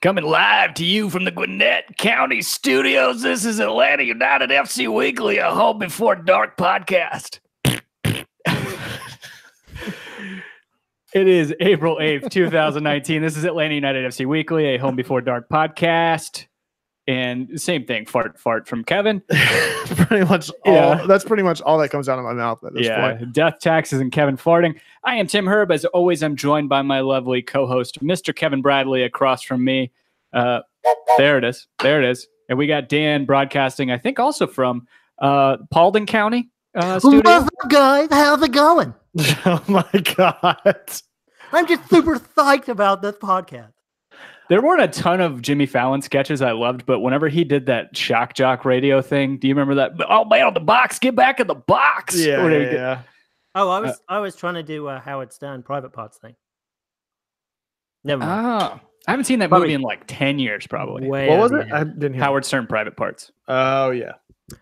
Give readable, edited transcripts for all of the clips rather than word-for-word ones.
Coming live to you from the Gwinnett County Studios, this is Atlanta United FC Weekly, a home before dark podcast. It is April 8th, 2019. This is Atlanta United FC Weekly, a home before dark podcast. And same thing, fart from Kevin. Pretty much all, that's pretty much all that comes out of my mouth at this point. Death, taxes, and Kevin farting. I am Tim Herb. As always, I'm joined by my lovely co-host, Mr. Kevin Bradley, across from me. There it is. And we got Dan broadcasting, I think also from Paulding County studio. What's up, guys? How's it going? Oh my God. I'm just super psyched about this podcast. There weren't a ton of Jimmy Fallon sketches I loved, but whenever he did that shock jock radio thing, do you remember that? Oh man, the box, get back in the box. Yeah. Oh, I was trying to do a Howard Stern private parts thing. Never mind. I haven't seen that movie in like 10 years, probably. What was it? I didn't hear Howard Stern private parts. Oh yeah.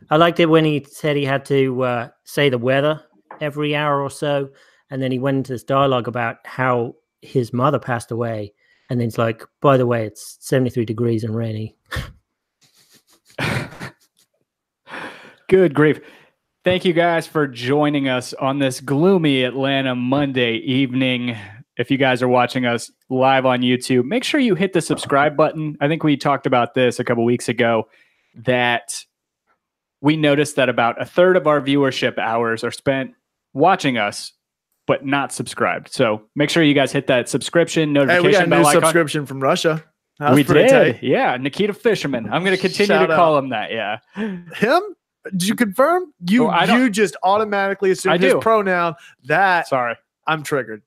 I liked it when he said he had to say the weather every hour or so, and then he went into this dialogue about how his mother passed away. And then it's like, by the way, it's 73 degrees and rainy. Good grief. Thank you guys for joining us on this gloomy Atlanta Monday evening. If you guys are watching us live on YouTube, make sure you hit the subscribe button. I think we talked about this a couple weeks ago, that we noticed that about a third of our viewership hours are spent watching us, but not subscribed. So make sure you guys hit that subscription notification bell. We got a new icon. Subscription from Russia. We did. Tight. Yeah, Nikita Fisherman. I'm going to continue Shout to call him that. Yeah. Him? Did you confirm? You just automatically assumed his pronoun. Sorry. I'm triggered.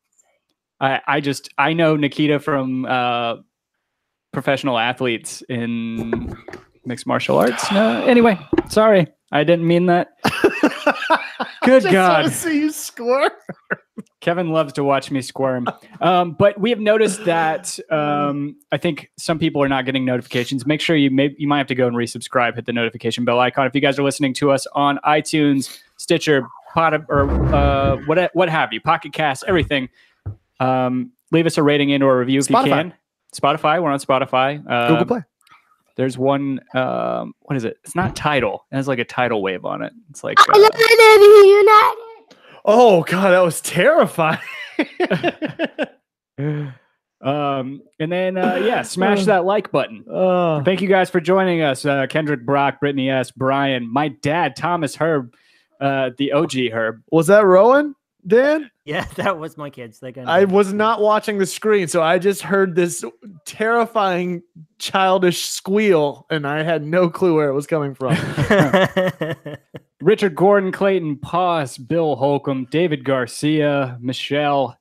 I know Nikita from professional athletes in mixed martial arts. No, anyway, sorry. I didn't mean that. Good God. I just want to see you squirm. Kevin loves to watch me squirm. But we have noticed that I think some people are not getting notifications. Make sure you might have to go and resubscribe, hit the notification bell icon. If you guys are listening to us on iTunes, Stitcher, what have you, Pocket Cast, everything, leave us a rating and or a review if you can. Spotify, we're on Spotify. Google Play. There's one, what is it? It's not Tidal. It has like a tidal wave on it. It's like... Oh, God, that was terrifying. And then, smash that like button. Thank you guys for joining us. Kendrick, Brock, Brittany S., Brian, my dad, Thomas Herb, the OG Herb. Was that Rowan, Dan? Yeah, that was my kids. I was not watching the screen, so I just heard this terrifying childish squeal, and I had no clue where it was coming from. Richard Gordon, Clayton Poss, Bill Holcomb, David Garcia, Michelle.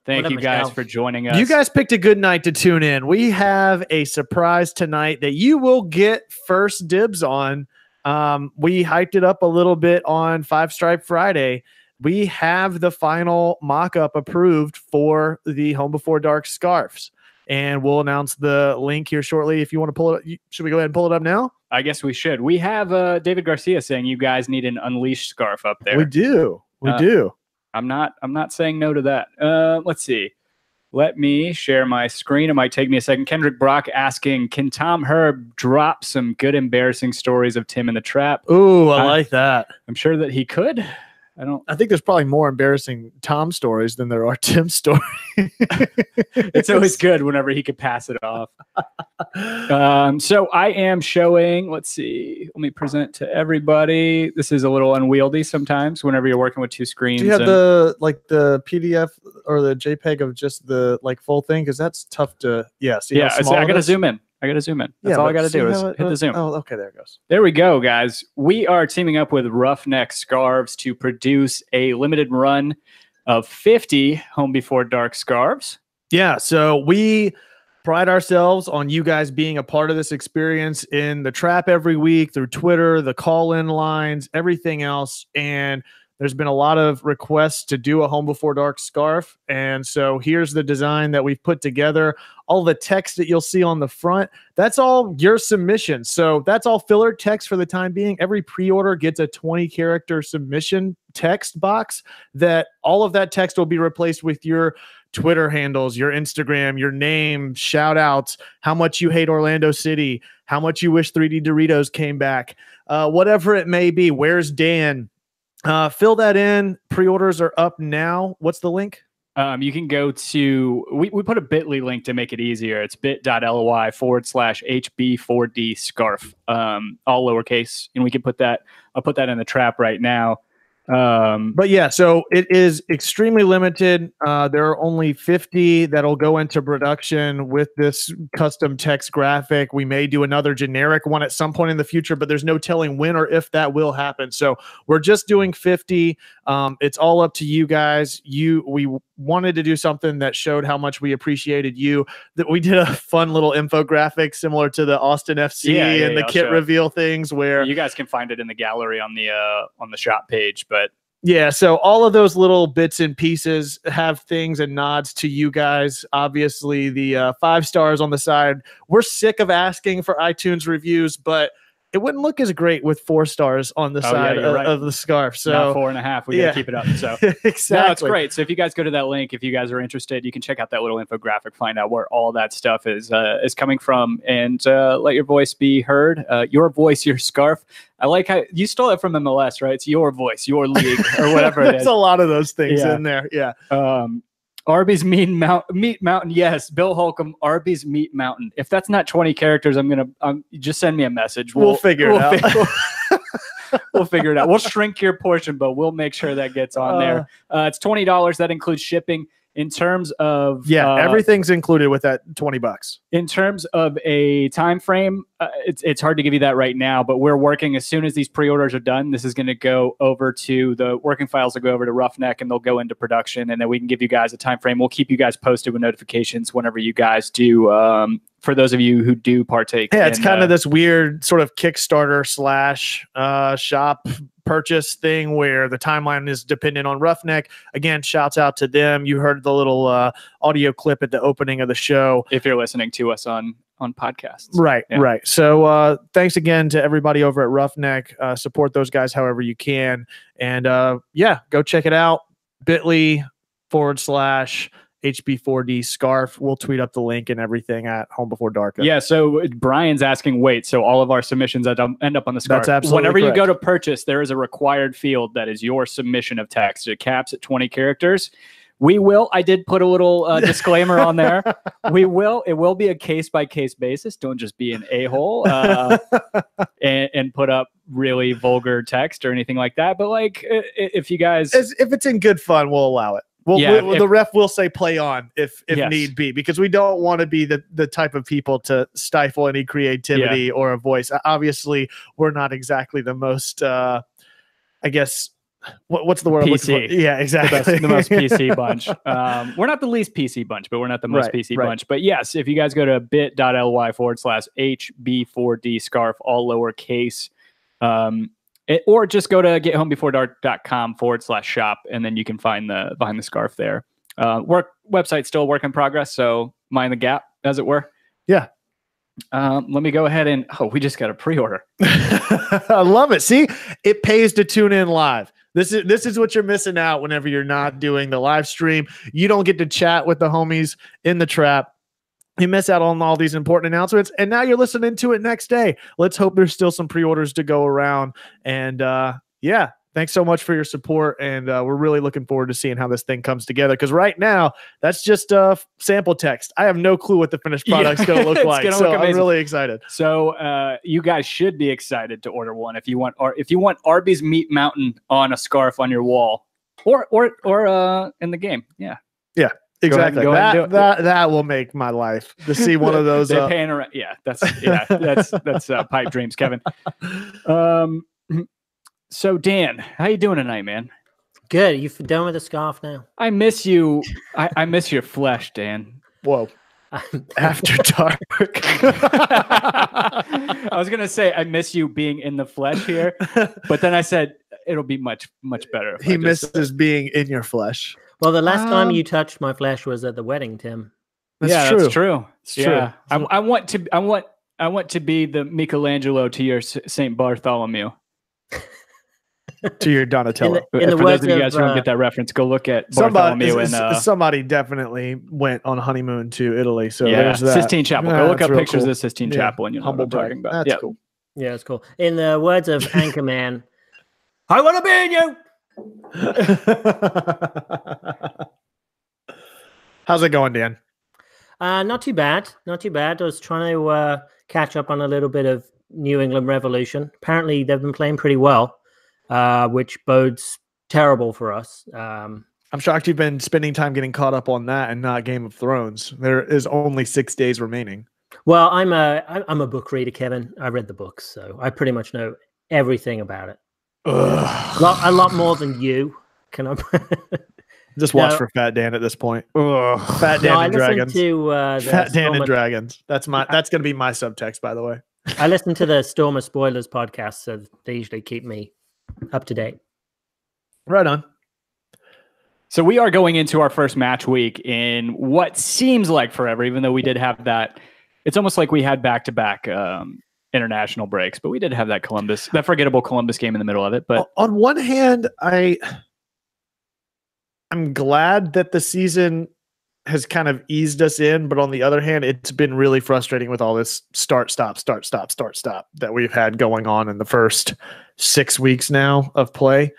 Thank you guys for joining us. You guys picked a good night to tune in. We have a surprise tonight that you will get first dibs on. We hyped it up a little bit on Five Stripe Friday. We have the final mock-up approved for the Home Before Dark scarves, and we'll announce the link here shortly. If you want to pull it, should we go ahead and pull it up now? I guess we should. We have David Garcia saying you guys need an Unleashed scarf up there. We do. We do. I'm not saying no to that. Let's see. Let me share my screen. It might take me a second. Kendrick Brock asking, can Tom Herb drop some good embarrassing stories of Tim in the Trap? Ooh, I like that. I'm sure that he could. I think there's probably more embarrassing Tom stories than there are Tim stories. It's always good whenever he could pass it off. So I am showing, let's see, let me present to everybody. This is a little unwieldy sometimes whenever you're working with two screens. Do you have the PDF or the JPEG of just the full thing? Because that's tough to, see. I got to zoom in. That's all I got to do is hit the zoom. Oh, okay, there it goes. There we go, guys. We are teaming up with Roughneck Scarves to produce a limited run of 50 Home Before Dark scarves. Yeah, so we pride ourselves on you guys being a part of this experience in the Trap every week through Twitter, the call-in lines, everything else, and there's been a lot of requests to do a Home Before Dark scarf, and so here's the design that we've put together. All the text that you'll see on the front, that's all your submission. So that's all filler text for the time being. Every pre-order gets a 20-character submission text box that all of that text will be replaced with your Twitter handles, your Instagram, your name, shout outs, how much you hate Orlando City, how much you wish 3D Doritos came back, whatever it may be. Where's Dan? Fill that in. Pre-orders are up now. What's the link? You can go to, we put a bit.ly link to make it easier. It's bit.ly/HB4D scarf, all lowercase. And we can put that, I'll put that in the trap right now. But yeah, so it is extremely limited. There are only 50 that'll go into production with this custom text graphic. We may do another generic one at some point in the future, but there's no telling when or if that will happen. So we're just doing 50. It's all up to you guys. We wanted to do something that showed how much we appreciated you. That we did a fun little infographic similar to the Austin FC and the kit reveal things, where you guys can find it in the gallery on the shop page. But yeah, so all of those little bits and pieces have things and nods to you guys. Obviously, the 5 stars on the side. We're sick of asking for iTunes reviews, but it wouldn't look as great with 4 stars on the side of the scarf. So not 4.5. We gotta keep it up. So exactly. No, it's great. So if you guys go to that link, if you guys are interested, you can check out that little infographic, find out where all that stuff is coming from, and let your voice be heard. Your voice, your scarf. I like how you stole it from MLS, right? It's your voice, your league, or whatever it is. There's a lot of those things in there. Yeah. Arby's Meat Mountain. Yes, Bill Holcomb, Arby's Meat Mountain. If that's not 20 characters, I'm gonna just send me a message. We'll figure it out. We'll figure it out. We'll shrink your portion, but we'll make sure that gets on there. It's $20. That includes shipping. In terms of everything's included with that $20. In terms of a time frame, it's hard to give you that right now, but we're working as soon as these pre-orders are done. This is going to go over to the working files will go over to Roughneck, and they'll go into production, and then we can give you guys a time frame. We'll keep you guys posted with notifications whenever you guys do. For those of you who do partake, it's kind of this weird sort of Kickstarter / shop purchase thing where the timeline is dependent on Roughneck. Again, shouts out to them. You heard the little audio clip at the opening of the show. If you're listening to us on podcasts. Right. So thanks again to everybody over at Roughneck. Support those guys however you can. And go check it out. bit.ly /HB4D scarf. We'll tweet up the link and everything at Home Before Dark. Yeah, so Brian's asking, so all of our submissions that end up on the scarf. That's absolutely Whenever correct. you go to purchase, there is a required field that is your submission of text. It caps at 20 characters. I did put a little disclaimer on there. It will be a case-by-case basis. Don't just be an a-hole and put up really vulgar text or anything like that. But if you guys... If it's in good fun, we'll allow it. The ref will say play on if need be, because we don't want to be the type of people to stifle any creativity or a voice. Obviously, we're not exactly the most, I guess, what's the word? PC. Yeah, exactly. The most PC bunch. We're not the least PC bunch, but we're not the most PC bunch. But yes, if you guys go to bit.ly /HB4D scarf, all lowercase, or just go to gethomebeforedark.com /shop, and then you can find the scarf there. Website's still a work in progress, so mind the gap, as it were. Yeah. Let me go ahead and we just got a pre-order. I love it. See, it pays to tune in live. This is what you're missing out whenever you're not doing the live stream. You don't get to chat with the homies in the trap. You miss out on all these important announcements, and now you're listening to it next day. Let's hope there's still some pre-orders to go around. And thanks so much for your support, and we're really looking forward to seeing how this thing comes together, because right now that's just sample text. I have no clue what the finished product's going to look like, so I'm really excited. So you guys should be excited to order one if you want Arby's Meat Mountain on a scarf on your wall, or in the game. Yeah. Exactly. That will make my life to see one of those. They're paying around. Yeah, that's pipe dreams, Kevin. So Dan, how you doing tonight, man? Good. You done with the scarf now? I miss you. I miss your flesh, Dan. Whoa. After dark. I was gonna say I miss you being in the flesh here, but then I said it'll be much better. He misses being in your flesh. Well, the last time you touched my flesh was at the wedding, Tim. That's true. It's true. I want to be the Michelangelo to your Saint Bartholomew. to your Donatello. In the For words those of you guys of, who don't get that reference, go look at Bartholomew and Somebody definitely went on honeymoon to Italy. So yeah, there's that. Yeah, Sistine Chapel. Go look that's up real pictures cool. of Sistine Yeah, Chapel, and you know what humble I'm talking brag. about. That's Yeah. cool. Yeah, it's cool. In the words of Anchorman, I want to be in you. How's it going, Dan? Not too bad. Not too bad. I was trying to catch up on a little bit of New England Revolution. Apparently, they've been playing pretty well, which bodes terrible for us. I'm shocked you've been spending time getting caught up on that and not Game of Thrones. There is only 6 days remaining. Well, I'm a book reader, Kevin. I read the books, so I pretty much know everything about it. A lot more than you. Can I? Just watch for Fat Dan at this point. Fat Dan and Dragons. Fat Dan and Dragons. That's gonna be my subtext, by the way. I listen to the Storm of Spoilers podcast, so they usually keep me up to date. Right on. So we are going into our first match week in what seems like forever, even though we did have that. It's almost like we had back-to-back international breaks, but we did have that forgettable Columbus game in the middle of it. But on one hand, I'm glad that the season has kind of eased us in, but on the other hand, it's been really frustrating with all this start, stop that we've had going on in the first 6 weeks now of play.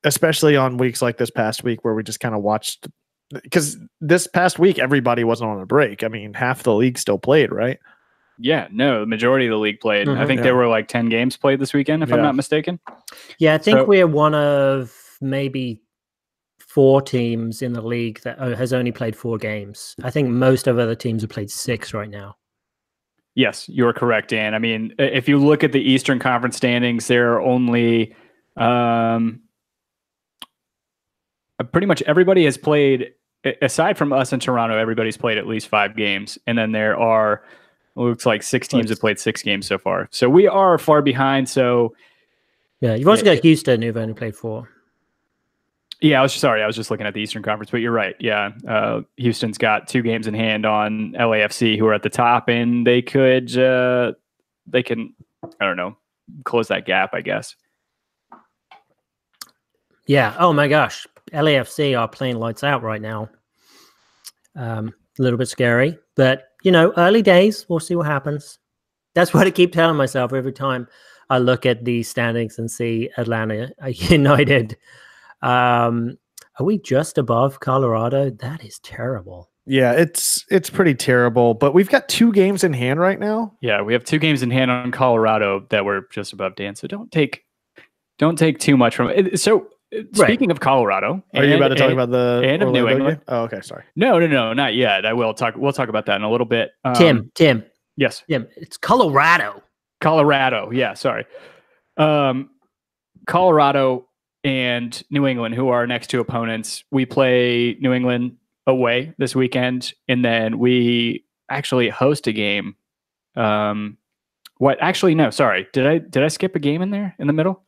Especially on weeks like this past week where we just kind of watched, because this past week, everybody wasn't on a break. I mean, half the league still played, right? Yeah, no, the majority of the league played. I think there were like 10 games played this weekend, if I'm not mistaken. Yeah, I think we're one of maybe 4 teams in the league that has only played 4 games. I think most of other teams have played 6 right now. Yes, you're correct, Dan. I mean, if you look at the Eastern Conference standings, there are only pretty much everybody has played, aside from us in Toronto, everybody's played at least 5 games. And then there are, looks like 6 teams have played 6 games so far. So we are far behind. So yeah, you've also got Houston who've only played 4. Yeah, I was just looking at the Eastern Conference, but you're right. Yeah, Houston's got 2 games in hand on LAFC, who are at the top, and they can, I don't know, close that gap, I guess. Yeah. Oh my gosh, LAFC are playing lights out right now. A little bit scary, but early days. We'll see what happens. That's what I keep telling myself every time I look at the standings and see Atlanta United. Are we just above Colorado? That is terrible. Yeah, it's pretty terrible, but we've got 2 games in hand right now. Yeah, we have 2 games in hand on Colorado that we're just above, Dan. So don't take too much from it. So speaking of Colorado, are you about to talk about the and of New England? Oh, okay, sorry. No, not yet. We'll talk about that in a little bit. Tim. Yes. Tim, it's Colorado. Yeah, sorry. Colorado and New England, who are our next 2 opponents. We play New England away this weekend, and then we actually host a game. Actually, no, sorry. Did I skip a game in there in the middle?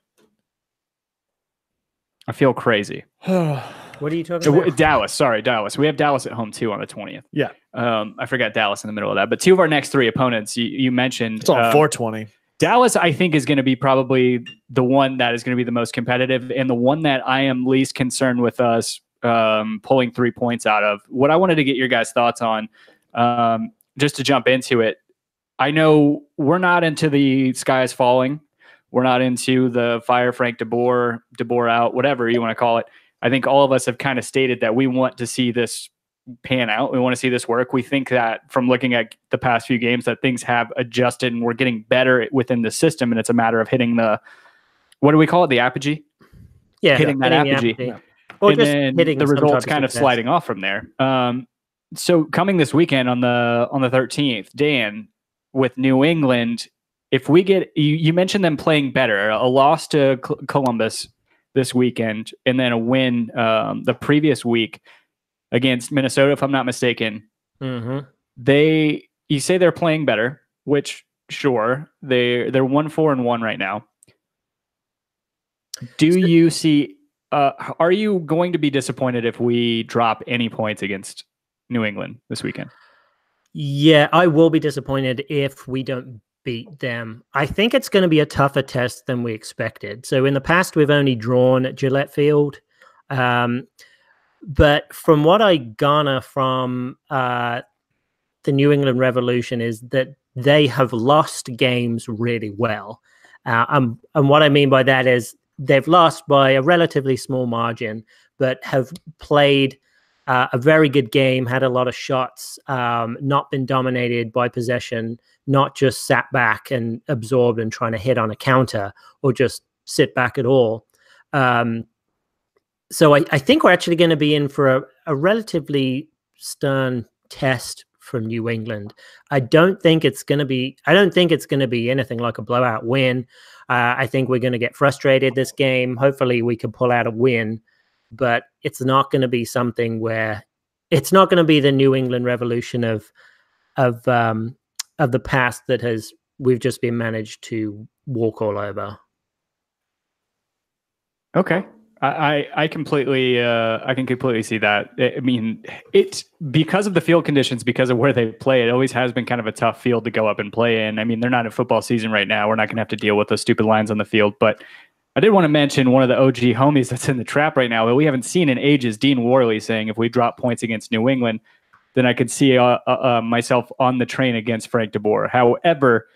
I feel crazy. What are you talking about? Dallas. We have Dallas at home too on the 20th. Yeah. I forgot Dallas in the middle of that. But 2 of our next 3 opponents, you mentioned. It's on 420. Dallas, I think, is going to be probably the one that is going to be the most competitive and the one that I am least concerned with us pulling 3 points out of. What I wanted to get your guys' thoughts on, just to jump into it, I know we're not into the sky is falling. We're not into the fire Frank DeBoer out, whatever you want to call it. I think all of us have kind of stated that we want to see this pan out. We want to see this work. We think that from looking at the past few games that things have adjusted and we're getting better within the system. And it's a matter of hitting the, what do we call it? The apogee? Yeah. Hitting that apogee. Yeah. Or and just then hitting the results kind of success. sliding off from there. So coming this weekend on the 13th, Dan, with New England, if we get, you mentioned them playing better, a loss to Columbus this weekend, and then a win the previous week against Minnesota, if I'm not mistaken. Mm-hmm. You say they're playing better, which sure, they're 1-4-1 right now. Do you see? Are you going to be disappointed if we drop any points against New England this weekend? Yeah, I will be disappointed if we don't beat them. I think it's going to be a tougher test than we expected. So in the past, we've only drawn at Gillette Field. But from what I garner from the New England Revolution is that they have lost games really well. And what I mean by that is they've lost by a relatively small margin, but have played a very good game, had a lot of shots, not been dominated by possession, not just sat back and absorbed and trying to hit on a counter or just sit back at all. So I think we're actually going to be in for a relatively stern test from New England. I don't think it's going to be anything like a blowout win. I think we're going to get frustrated this game. Hopefully we can pull out a win, but it's not going to be something where it's not going to be the New England Revolution of the past that we've just been managed to walk all over. Okay. I can completely see that. I mean, it's because of the field conditions, because of where they play, it always has been kind of a tough field to go up and play in. I mean, they're not in football season right now. We're not going to have to deal with those stupid lines on the field. But I did want to mention one of the OG homies that's in the trap right now that we haven't seen in ages, Dean Worley, saying if we drop points against New England, then I could see myself on the train against Frank DeBoer. However,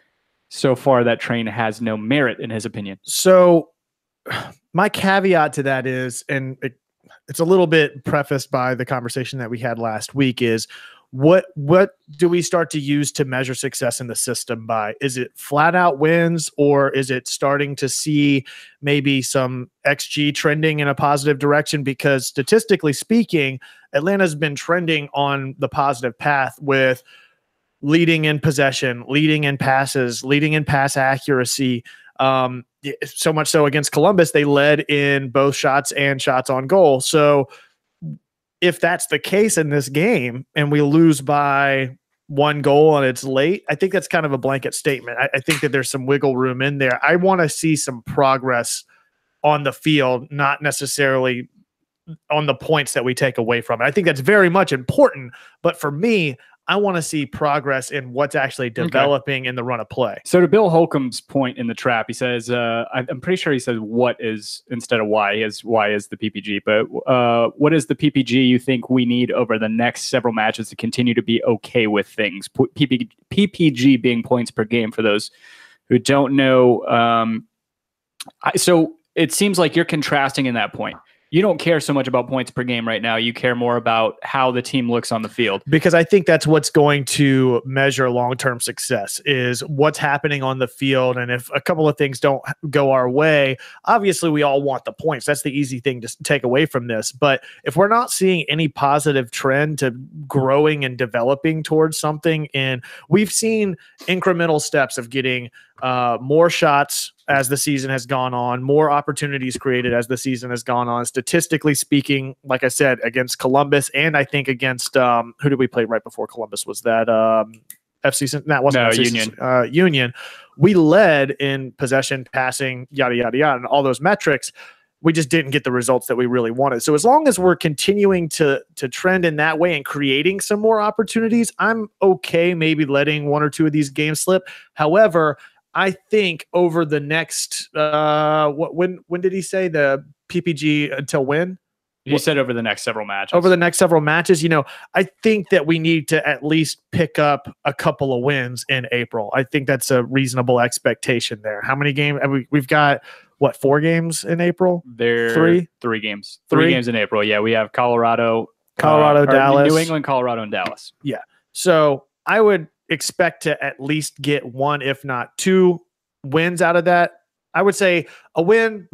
so far that train has no merit in his opinion. So my caveat to that is, and it's a little bit prefaced by the conversation that we had last week, is what do we start to use to measure success in the system by? Is it flat out wins, or is it starting to see maybe some XG trending in a positive direction? Because statistically speaking, Atlanta's been trending on the positive path with leading in possession, leading in passes, leading in pass accuracy. So much so against Columbus, they led in both shots and shots on goal. So if that's the case in this game and we lose by 1 goal and it's late, I think that's kind of a blanket statement. I think that there's some wiggle room in there. I want to see some progress on the field, not necessarily on the points that we take away from it. I think that's very much important. But for me, I want to see progress in what's actually developing in the run of play. So to Bill Holcomb's point in the trap, he says, I'm pretty sure he says what is instead of why. Why is the PPG. But what is the PPG you think we need over the next several matches to continue to be okay with things? PPG being points per game for those who don't know. So it seems like you're contrasting in that point. You don't care so much about points per game right now. You care more about how the team looks on the field. Because I think that's what's going to measure long-term success, is what's happening on the field. And if a couple of things don't go our way, obviously we all want the points. That's the easy thing to take away from this. But if we're not seeing any positive trend to growing and developing towards something, and we've seen incremental steps of getting more shots as the season has gone on, more opportunities created as the season has gone on. Statistically speaking, like I said, against Columbus, and I think against who did we play right before Columbus? Was that FC? That wasn't Union. Union. We led in possession, passing, yada yada yada, and all those metrics. We just didn't get the results that we really wanted. So as long as we're continuing to trend in that way and creating some more opportunities, I'm okay maybe letting 1 or 2 of these games slip. However, I think over the next when did he say the PPG until when? He said over the next several matches. Over the next several matches, I think that we need to at least pick up a couple of wins in April. I think that's a reasonable expectation there. How many games? We've got 4 games in April? There 3 games. 3 games in April. Yeah, we have Colorado, Dallas, New England, Colorado, and Dallas. Yeah. So I would expect to at least get 1, if not 2 wins out of that. I would say a win,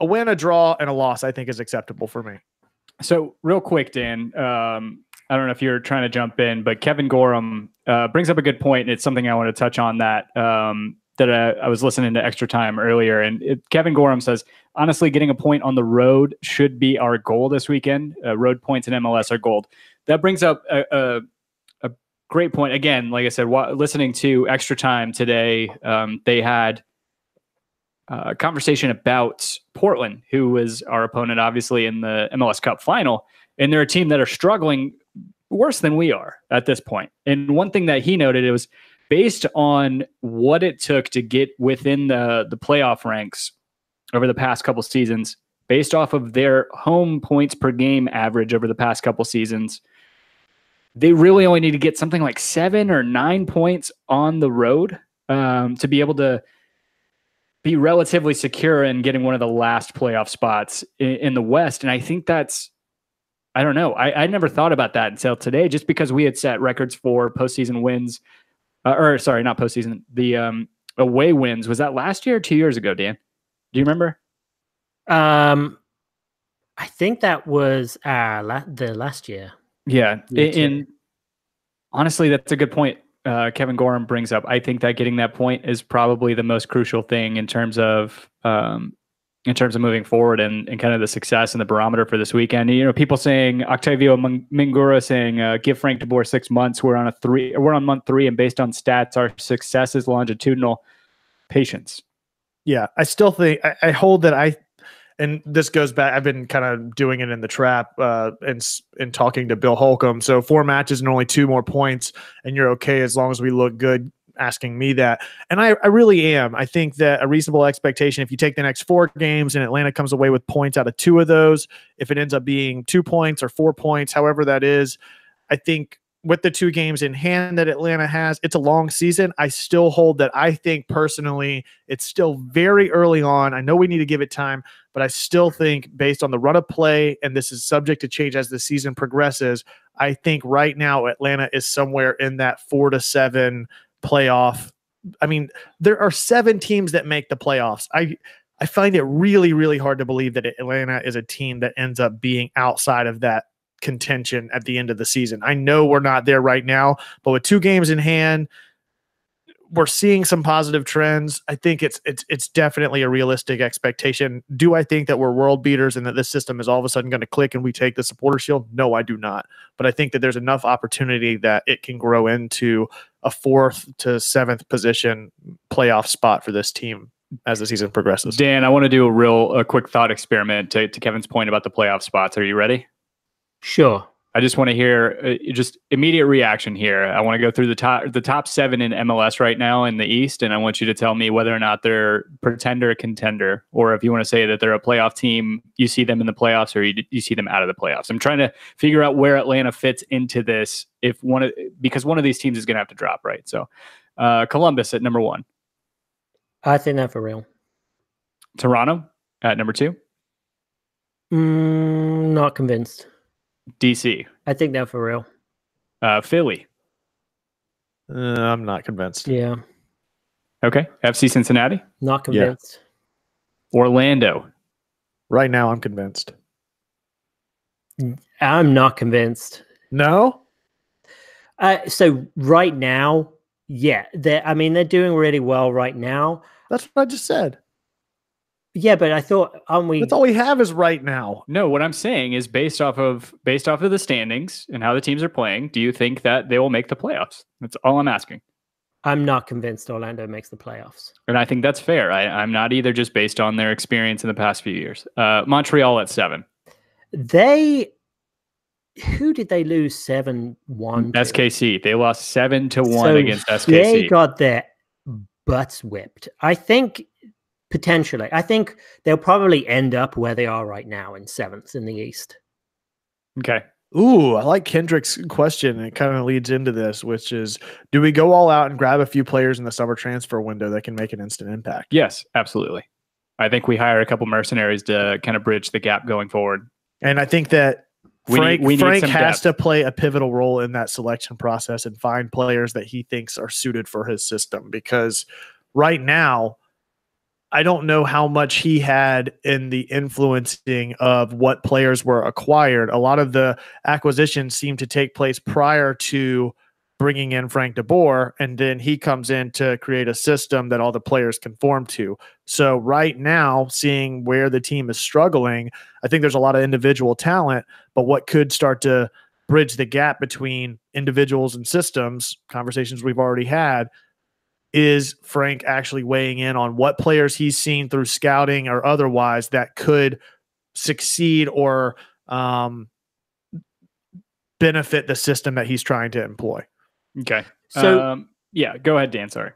a draw, and a loss, I think, is acceptable for me. So real quick, Dan, I don't know if you're trying to jump in, but Kevin Gorham brings up a good point, and it's something I want to touch on that I was listening to Extra Time earlier, and Kevin Gorham says, honestly, getting a point on the road should be our goal this weekend. Road points in MLS are gold. That brings up a great point. Again, like I said, listening to Extra Time today, they had a conversation about Portland, who was our opponent, obviously, in the MLS Cup final. And they're a team that are struggling worse than we are at this point. And one thing that he noted, it was based on what it took to get within the playoff ranks over the past couple seasons, based off of their home points per game average over the past couple seasons, they really only need to get something like 7 or 9 points on the road to be able to be relatively secure in getting one of the last playoff spots in the West. And I think that's, I don't know. I never thought about that until today, just because we had set records for postseason wins, or sorry, not postseason, the away wins. Was that last year or 2 years ago, Dan? Do you remember? I think that was the last year. Yeah. And honestly, that's a good point. Kevin Gorham brings up. I think that getting that point is probably the most crucial thing in terms of moving forward and kind of the success and the barometer for this weekend. You know, people saying, Octavio Mingura saying, give Frank DeBoer 6 months. We're on month 3, and based on stats, our success is longitudinal. Patience. Yeah, I still think I hold that and this goes back. I've been kind of doing it in the trap and talking to Bill Holcomb. So 4 matches and only 2 more points, and you're okay as long as we look good. Asking me that, and I really am. I think that a reasonable expectation, if you take the next 4 games and Atlanta comes away with points out of 2 of those, if it ends up being 2 points or 4 points, however that is, I think with the 2 games in hand that Atlanta has, it's a long season. I still hold that. I think personally, it's still very early on. I know we need to give it time, but I still think based on the run of play, and this is subject to change as the season progresses, I think right now Atlanta is somewhere in that 4 to 7 playoff. I mean, there are 7 teams that make the playoffs. I find it really, really hard to believe that Atlanta is a team that ends up being outside of that contention at the end of the season. I know we're not there right now, but with 2 games in hand, we're seeing some positive trends. I think it's definitely a realistic expectation. Do I think that we're world beaters and that this system is all of a sudden going to click and we take the supporter shield? No, I do not. But I think that there's enough opportunity that it can grow into a 4th to 7th position playoff spot for this team as the season progresses. Dan, I want to do a quick thought experiment to Kevin's point about the playoff spots. Are you ready? Sure. I just want to hear just immediate reaction here. I want to go through the top 7 in MLS right now in the East, and I want you to tell me whether or not they're pretender, contender, or if you want to say that they're a playoff team, you see them in the playoffs, or you see them out of the playoffs. I'm trying to figure out where Atlanta fits into this because one of these teams is going to have to drop, right? So Columbus at number 1. I think that for real. Toronto at number 2. Not convinced. DC. I think that for real. Philly. I'm not convinced. Yeah. Okay. FC Cincinnati. Not convinced. Yeah. Orlando. Right now, I'm convinced. I'm not convinced. No? So right now, yeah. They're doing really well right now. That's what I just said. Yeah, but I thought, aren't we? That's all we have is right now. No, what I'm saying is based off of the standings and how the teams are playing, do you think that they will make the playoffs? That's all I'm asking. I'm not convinced Orlando makes the playoffs. And I think that's fair. I'm not either, just based on their experience in the past few years. Montreal at 7. Who did they lose 7-1 to? SKC. They lost 7-1 against SKC. They got their butts whipped. I think potentially. I think they'll probably end up where they are right now in 7th in the East. Okay. Ooh, I like Kendrick's question. It kind of leads into this, which is, do we go all out and grab a few players in the summer transfer window that can make an instant impact? Yes, absolutely. I think we hire a couple mercenaries to kind of bridge the gap going forward. And I think that Frank has to play a pivotal role in that selection process and find players that he thinks are suited for his system, because right now, I don't know how much he had in the influencing of what players were acquired. A lot of the acquisitions seem to take place prior to bringing in Frank DeBoer, and then he comes in to create a system that all the players conform to. So right now, seeing where the team is struggling, I think there's a lot of individual talent, but what could start to bridge the gap between individuals and systems, conversations we've already had, is Frank actually weighing in on what players he's seen through scouting or otherwise that could succeed or benefit the system that he's trying to employ. Okay. So Yeah, go ahead, Dan. Sorry.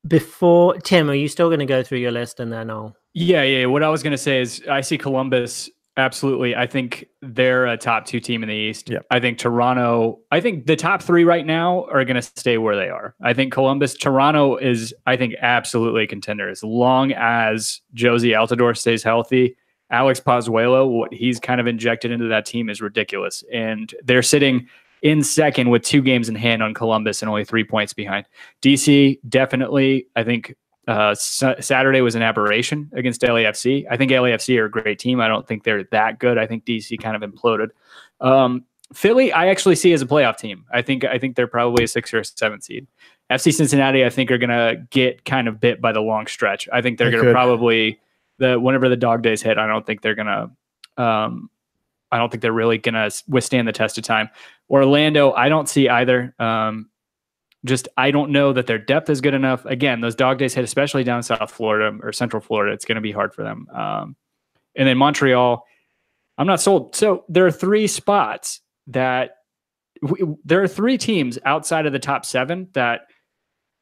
Before Tim, are you still going to go through your list and then I'll? Yeah. What I was going to say is I see Columbus. Absolutely. I think they're a top 2 team in the East. Yep. I think Toronto, I think the top 3 right now are going to stay where they are. I think Toronto is, I think, absolutely a contender as long as Josie Altidore stays healthy. Alex Pozuelo, what he's kind of injected into that team is ridiculous. And they're sitting in second with 2 games in hand on Columbus and only 3 points behind. DC, definitely, I think, Saturday was an aberration against LAFC. I think LAFC are a great team. I don't think they're that good. I think DC kind of imploded. Philly, I actually see as a playoff team. I think they're probably a 6 or a 7 seed. FC Cincinnati, I think, are going to get kind of bit by the long stretch. I think they're going to probably whenever the dog days hit. I don't think they're going to. I don't think they're really going to withstand the test of time. Orlando, I don't see either. I don't know that their depth is good enough. Again, those dog days hit, especially down South Florida or Central Florida. It's going to be hard for them. And then Montreal, I'm not sold. So there are 3 spots there are 3 teams outside of the top 7 that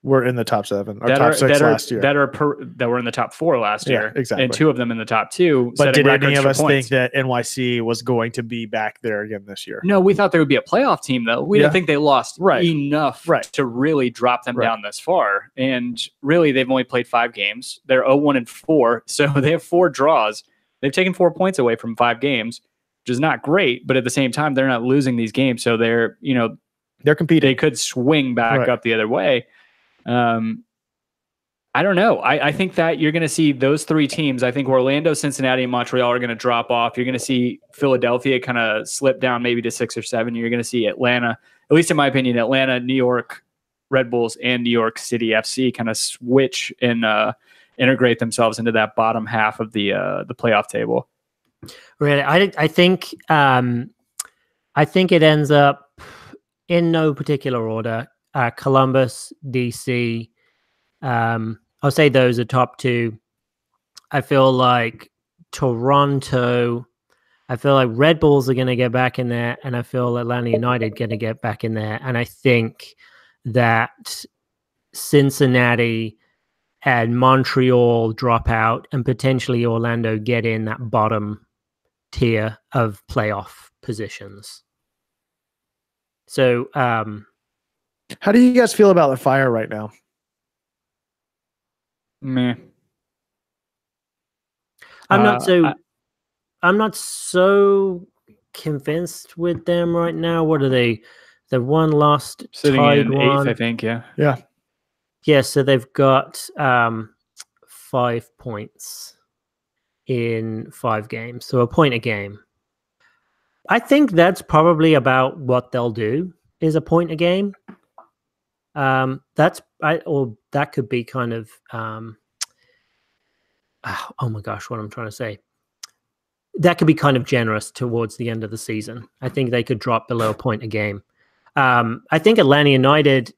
were in the top 7 or top 6 last year. That were in the top 4 last year. Exactly. And 2 of them in the top 2. But did any of us think that NYC was going to be back there again this year? No, we thought they would be a playoff team, though. We didn't think they lost enough to really drop them down this far. And really, they've only played 5 games. They're 0-1-4, so they have 4 draws. They've taken 4 points away from 5 games, which is not great. But at the same time, they're not losing these games, so they're competing. They could swing back up the other way. I don't know. I think that you're going to see those 3 teams. I think Orlando, Cincinnati, and Montreal are going to drop off. You're going to see Philadelphia kind of slip down maybe to 6 or 7. You're going to see Atlanta, at least in my opinion, Atlanta, New York Red Bulls, and New York City FC kind of switch and integrate themselves into that bottom half of the playoff table. Really, I think it ends up in no particular order. Columbus, DC. I'll say those are top 2. I feel like Toronto. I feel like Red Bulls are going to get back in there, and I feel Atlanta United going to get back in there. And I think that Cincinnati and Montreal drop out, and potentially Orlando get in that bottom tier of playoff positions. So, how do you guys feel about the Fire right now? Meh. I'm not so convinced with them right now. What are they? The one lost, sitting tied in 8th, I think. Yeah. So they've got 5 points in 5 games, so a point a game. I think that's probably about what they'll do. Is a point a game. That could be kind of oh my gosh, what I'm trying to say. That could be kind of generous towards the end of the season. I think they could drop below a point a game. I think Atlanta United,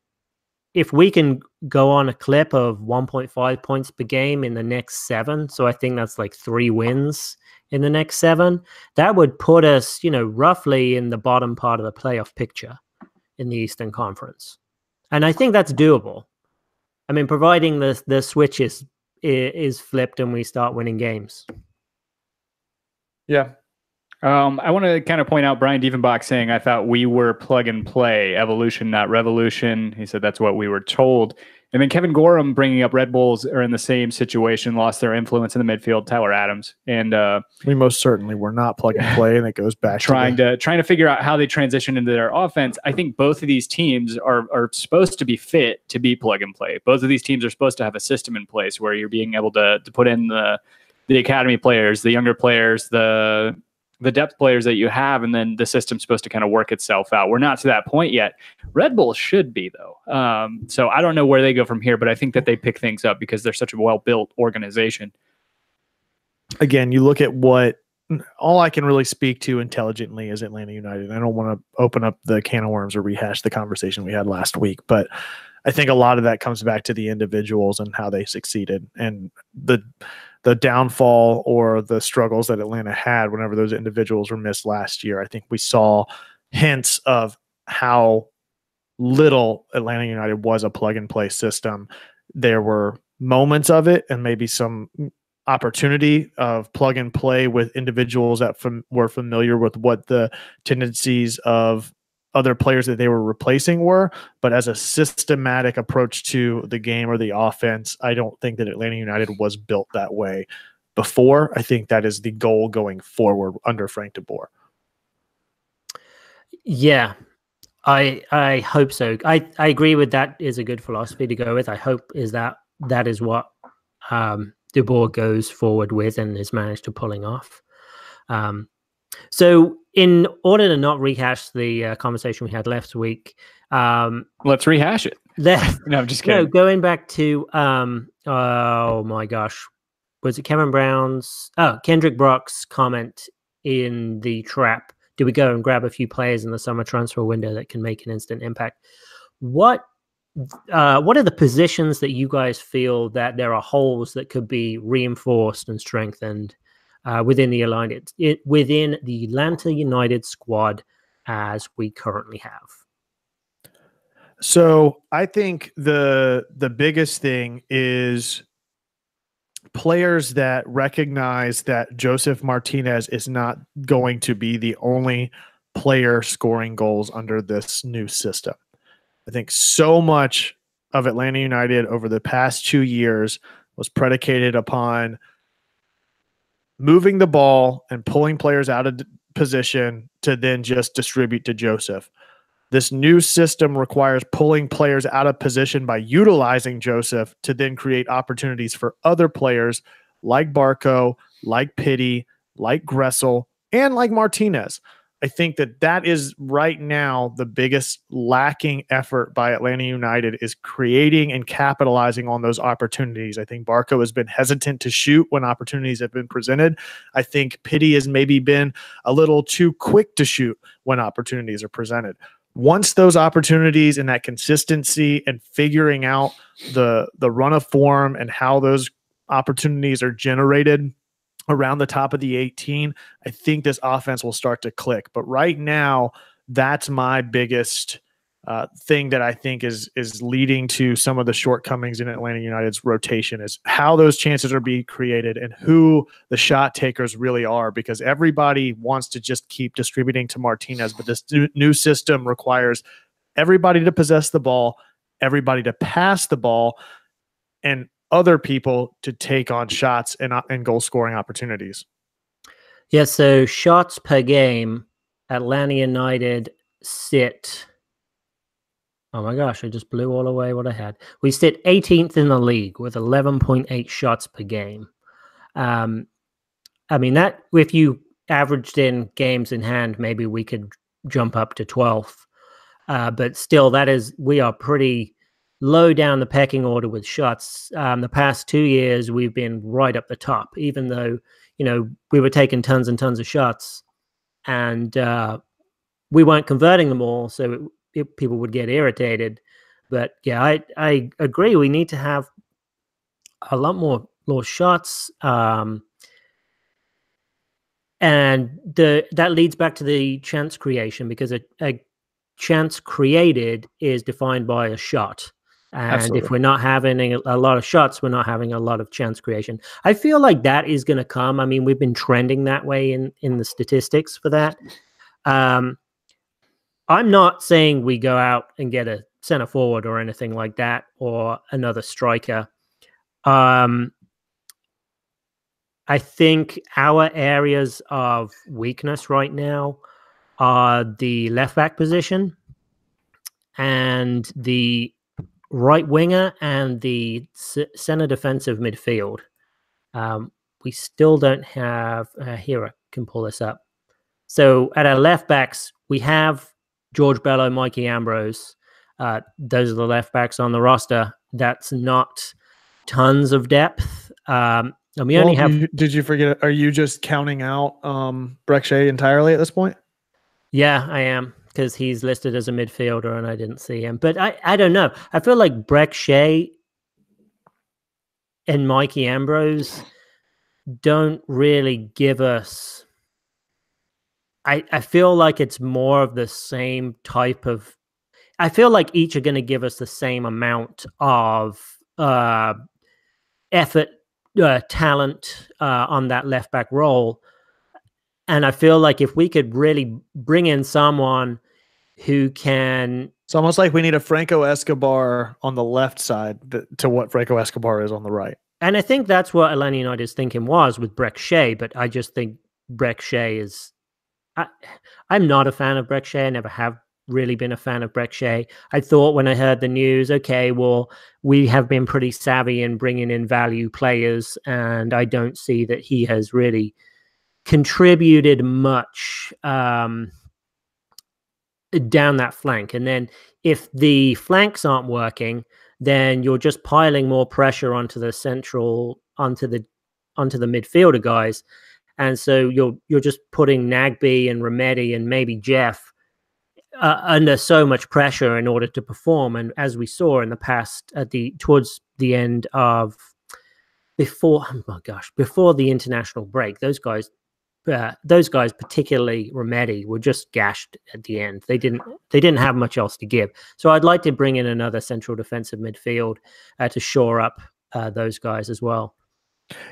if we can go on a clip of 1.5 points per game in the next 7, so I think that's like 3 wins in the next 7, that would put us, roughly in the bottom part of the playoff picture in the Eastern Conference. And I think that's doable. I mean, providing the switch is flipped and we start winning games. Yeah. I want to kind of point out Brian Diefenbach saying, I thought we were plug and play, evolution, not revolution. He said that's what we were told. And then Kevin Gorham bringing up Red Bulls are in the same situation, lost their influence in the midfield, Tyler Adams. And we most certainly were not plug and play, and it goes back trying to figure out how they transition into their offense. I think both of these teams are supposed to be fit to be plug and play. Both of these teams are supposed to have a system in place where you're being able to put in the academy players, the younger players, the depth players that you have, and then the system's supposed to kind of work itself out. We're not to that point yet. Red Bull should be, though. So I don't know where they go from here, but I think that they pick things up because they're such a well-built organization. Again, you look at all I can really speak to intelligently is Atlanta United. I don't want to open up the can of worms or rehash the conversation we had last week, but I think a lot of that comes back to the individuals and how they succeeded, and the downfall or the struggles that Atlanta had whenever those individuals were missed last year. I think we saw hints of how little Atlanta United was a plug and play system. There were moments of it and maybe some opportunity of plug and play with individuals that were familiar with what the tendencies of other players that they were replacing were. But as a systematic approach to the game or the offense, I don't think that Atlanta United was built that way before. I think that is the goal going forward under Frank de Boer. Yeah, I hope so. I agree with that is a good philosophy to go with. I hope that is what de Boer goes forward with and is managed to pulling off. So in order to not rehash the conversation we had last week, let's rehash it. No, I'm just kidding. No, going back to oh my gosh, was it Kendrick Brock's comment in the trap? Do we go and grab a few players in the summer transfer window that can make an instant impact? What are the positions that you guys feel that there are holes that could be reinforced and strengthened within the Atlanta United squad as we currently have? So I think the biggest thing is players that recognize that Josef Martinez is not going to be the only player scoring goals under this new system. I think so much of Atlanta United over the past 2 years was predicated upon moving the ball and pulling players out of position to then just distribute to Josef. This new system requires pulling players out of position by utilizing Josef to then create opportunities for other players like Barco, like Pitti, like Gressel, and like Martinez. I think that is right now the biggest lacking effort by Atlanta United is creating and capitalizing on those opportunities. I think Barco has been hesitant to shoot when opportunities have been presented. I think Pitti has maybe been a little too quick to shoot when opportunities are presented. Once those opportunities and that consistency and figuring out the run of form and how those opportunities are generated around the top of the 18, I think this offense will start to click. But right now, that's my biggest thing that I think is leading to some of the shortcomings in Atlanta United's rotation is how those chances are being created and who the shot takers really are, because everybody wants to just keep distributing to Martinez, but this new system requires everybody to possess the ball, everybody to pass the ball, and other people to take on shots and goal scoring opportunities. Yeah, so shots per game, Atlanta United sit... Oh my gosh, I just blew all away what I had. We sit 18th in the league with 11.8 shots per game. I mean, that if you averaged in games in hand, maybe we could jump up to 12th. But still, we are pretty low down the pecking order with shots. The past 2 years, we've been right up the top, even though, we were taking tons and tons of shots and we weren't converting them all. So people would get irritated. But yeah, I agree. We need to have a lot more shots. And that leads back to the chance creation, because a chance created is defined by a shot. And Absolutely. If we're not having a lot of shots, we're not having a lot of chance creation. I feel like that is going to come. I mean, we've been trending that way in the statistics for that. I'm not saying we go out and get a center forward or anything like that, or another striker. I think our areas of weakness right now are the left back position and the right winger and the center defensive midfield. We still don't have here, I can pull this up. So at our left backs, we have George Bello, Mikey Ambrose. Those are the left backs on the roster. That's not tons of depth. And we only have... Did you forget? Are you just counting out Breck Shea entirely at this point? Yeah, I am, because he's listed as a midfielder and I didn't see him. But I don't know. I feel like Breck Shea and Mikey Ambrose don't really give us... I feel like it's more of the same type of... I feel like each are going to give us the same amount of effort, talent on that left back role. And I feel like if we could really bring in someone who can... It's almost like we need a Franco Escobar on the left side to what Franco Escobar is on the right. And I think that's what Atlanta United's thinking was with Breck Shea, but I just think Breck Shea is... I'm not a fan of Breck Shea. I never have really been a fan of Breck Shea. I thought when I heard the news, okay, well, we have been pretty savvy in bringing in value players, and I don't see that he has really contributed much down that flank. And then if the flanks aren't working, then you're just piling more pressure onto the midfielder guys. And so you're just putting Nagbe and Remedi and maybe Jeff under so much pressure in order to perform. And as we saw in the past, towards the end of before the international break, those guys, particularly Remedi, were just gashed at the end. They didn't have much else to give. So I'd like to bring in another central defensive midfield to shore up those guys as well.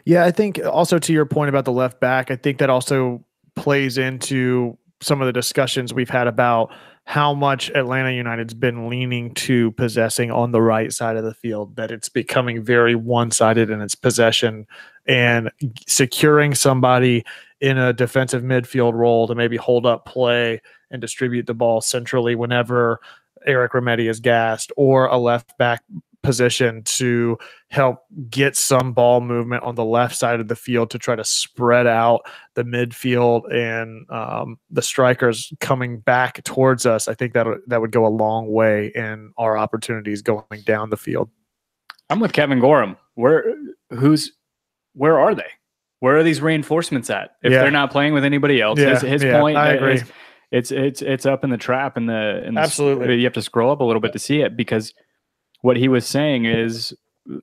Yeah, I think also to your point about the left back, I think that also plays into some of the discussions we've had about how much Atlanta United's been leaning to possessing on the right side of the field, that it's becoming very one-sided in its possession, and securing somebody in a defensive midfield role to maybe hold up play and distribute the ball centrally whenever Eric Remedi is gassed, or a left back position to help get some ball movement on the left side of the field to try to spread out the midfield and the strikers coming back towards us. I think that would go a long way in our opportunities going down the field. I'm with Kevin Gorham. Where are they? Where are these reinforcements at? If they're not playing with anybody else, his point. I agree. It's up in the trap in the absolutely. You have to scroll up a little bit to see it, because what he was saying is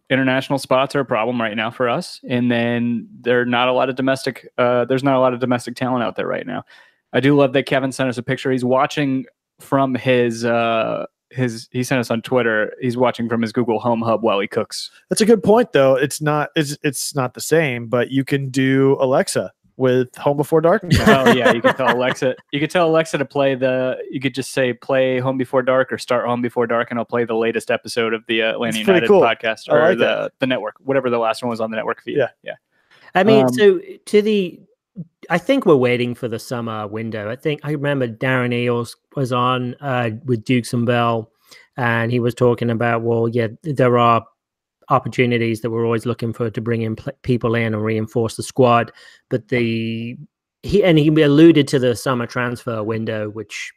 international spots are a problem right now for us, and then there's not a lot of domestic talent out there right now. I do love that Kevin sent us a picture. He's watching from his he sent us on Twitter. He's watching from his Google Home Hub while he cooks. That's a good point, though. It's not the same, but you can do Alexa with Home Before Dark. Oh yeah, you can tell Alexa. You could tell Alexa to play You could just say play Home Before Dark or start Home Before Dark, and I'll play the latest episode of the Atlanta United podcast, or like the network, whatever the last one was on the network feed. Yeah. I mean, I think we're waiting for the summer window. I remember Darren Eales was on with Dukes and Bell, and he was talking about, there are opportunities that we're always looking for to bring in people in and reinforce the squad. But he alluded to the summer transfer window, which,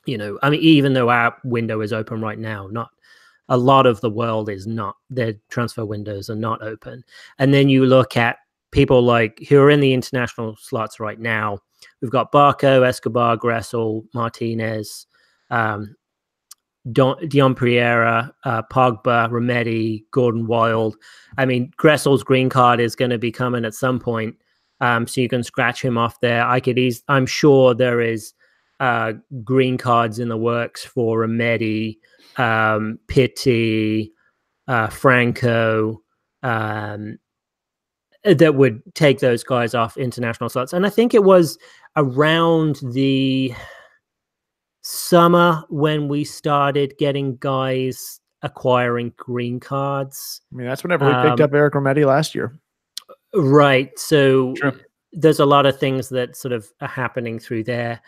even though our window is open right now, not a lot of the world is not. Their transfer windows are not open. And then you look at people who are in the international slots right now. We've got Barco, Escobar, Gressel, Martinez, Dion Pereira, Pogba, Remedi, Gordon Wild. I mean, Gressel's green card is going to be coming at some point, so you can scratch him off there. I'm sure there is green cards in the works for Remedi, Pitti, Franco, that would take those guys off international slots. And I think it was around the summer when we started getting guys acquiring green cards. I mean, that's whenever we picked up Eric Remedi last year. Right. So True. There's a lot of things that sort of are happening through there.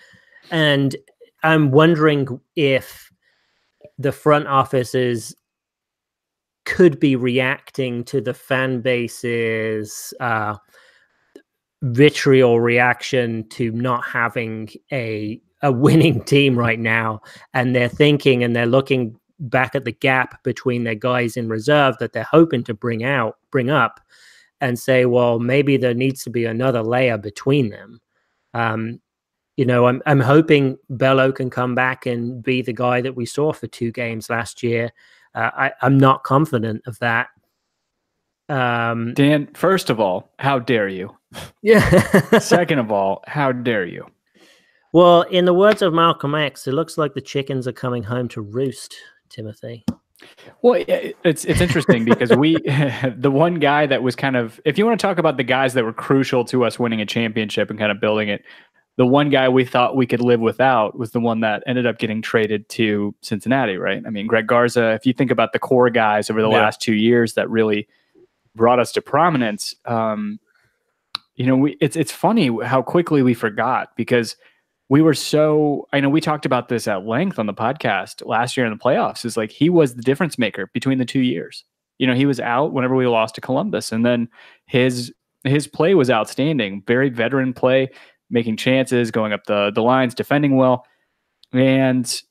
And I'm wondering if the front offices could be reacting to the fan base's vitriol reaction to not having a winning team right now, and they're thinking and they're looking back at the gap between their guys in reserve that they're hoping to bring up, and say, well, maybe there needs to be another layer between them. I'm hoping Bello can come back and be the guy that we saw for 2 games last year. I'm not confident of that. Dan, first of all, how dare you? Yeah. Second of all, how dare you? Well, in the words of Malcolm X, it looks like the chickens are coming home to roost, Timothy. Well, it's interesting because the one guy that was kind of, if you want to talk about the guys that were crucial to us winning a championship and kind of building it, the one guy we thought we could live without was the one that ended up getting traded to Cincinnati, right? I mean, Greg Garza, if you think about the core guys over the last 2 years that really brought us to prominence, it's funny how quickly we forgot because we were I know we talked about this at length on the podcast last year in the playoffs, is like he was the difference maker between the 2 years. He was out whenever we lost to Columbus, and then his play was outstanding. Very veteran play, making chances, going up the lines, defending well. And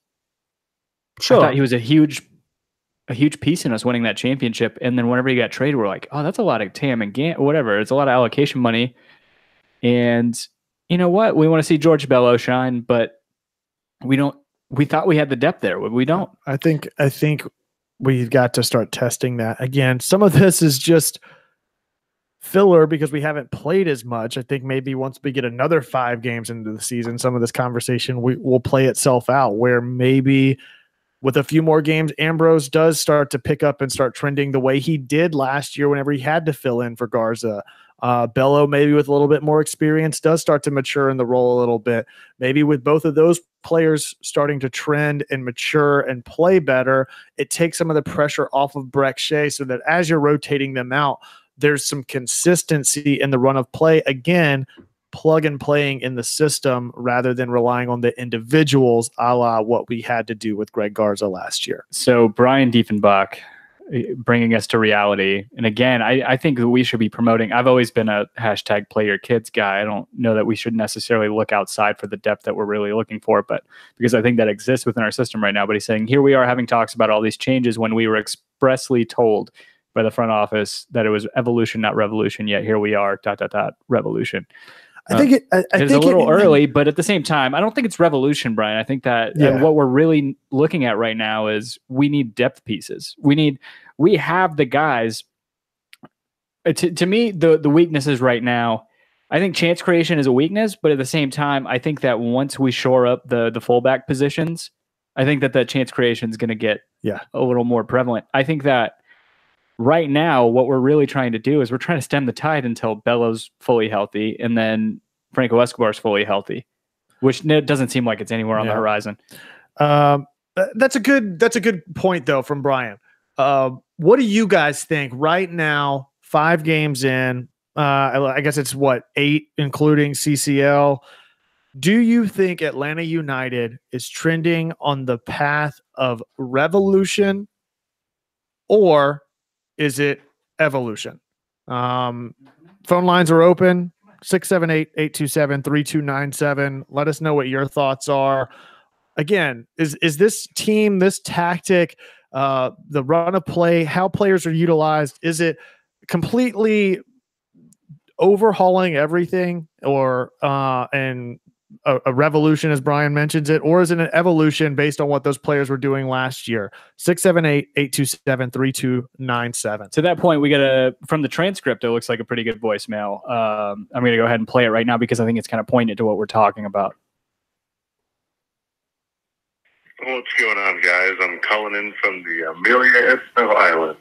I thought he was a huge piece in us winning that championship. And then whenever he got traded, we're like, oh, that's a lot of TAM and whatever. It's a lot of allocation money. And you know what? We want to see George Bello shine, but we thought we had the depth there. We don't. I think we've got to start testing that again. Some of this is just filler because we haven't played as much. I think maybe once we get another 5 games into the season, some of this conversation will play itself out where maybe with a few more games, Ambrose does start to pick up and start trending the way he did last year whenever he had to fill in for Garza. Bello, maybe with a little bit more experience, does start to mature in the role a little bit. Maybe with both of those players starting to trend and mature and play better, it takes some of the pressure off of Breck Shea so that as you're rotating them out, there's some consistency in the run of play. Again, plug and playing in the system rather than relying on the individuals, a la what we had to do with Greg Garza last year. So Brian Diefenbach bringing us to reality. And again, I think that we should be promoting. I've always been a hashtag play your kids guy. I don't know that we should necessarily look outside for the depth that we're really looking for, but because I think that exists within our system right now. But he's saying, here we are having talks about all these changes when we were expressly told by the front office that it was evolution, not revolution. Yet here we are, ... revolution. I think it's a little early, but at the same time, I don't think it's revolution, Brian. I think that what we're really looking at right now is we need depth pieces. We have the guys. To me, the weaknesses right now, I think chance creation is a weakness, but at the same time, I think that once we shore up the fullback positions, I think that chance creation is going to get a little more prevalent. I think that right now, what we're really trying to do is we're trying to stem the tide until Bello's fully healthy and then Franco Escobar's fully healthy, which doesn't seem like it's anywhere on the horizon. That's a good point though from Brian. What do you guys think right now? 5 games in, I guess it's 8, including CCL. Do you think Atlanta United is trending on the path of revolution, or is it evolution? Phone lines are open, 678-827-3297. Let us know what your thoughts are. Again, is this team, this tactic, the run of play, how players are utilized, is it completely overhauling everything, or and a revolution, as Brian mentions it, or is it an evolution based on what those players were doing last year? 678-827-3297. To that point, we got from the transcript, it looks like a pretty good voicemail. I'm going to go ahead and play it right now because I think it's kind of pointed to what we're talking about. What's going on, guys? I'm calling in from the Amelia Eastern Island.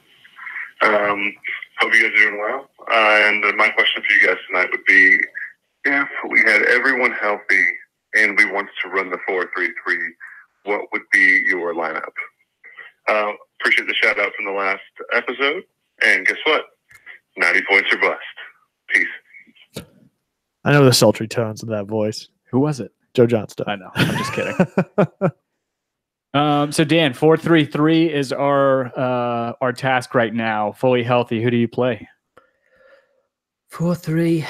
Hope you guys are doing well. And my question for you guys tonight would be, if we had everyone healthy and we wanted to run the 4-3-3, what would be your lineup? Appreciate the shout out from the last episode. And guess what? 90 points or bust. Peace. I know the sultry tones of that voice. Who was it? Joe Johnston. I know. I'm just kidding. So Dan, 4-3-3 is our task right now. Fully healthy. Who do you play? 4-3-3.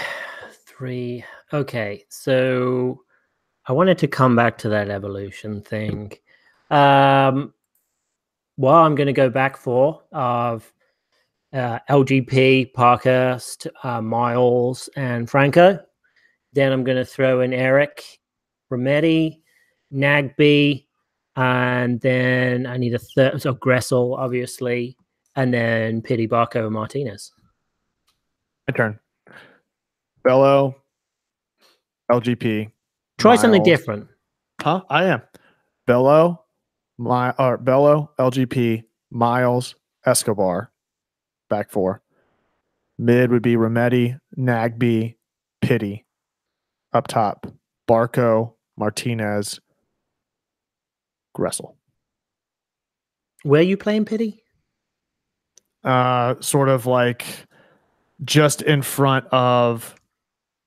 Okay, so I wanted to come back to that evolution thing. Well, I'm going to go back 4 of LGP, Parkhurst, Miles, and Franco. Then I'm going to throw in Eric, Rometty, Nagby, and then I need a third, so Gressel, obviously, and then Pity, Barco, and Martinez. My turn. Bello, LGP, Try something Miles. different. Huh? I am. Bello, LGP, Miles, Escobar, back four. Mid would be Remedi, Nagby, Pitty. Up top, Barco, Martinez, Gressel. Where are you playing, Pity? Sort of like just in front of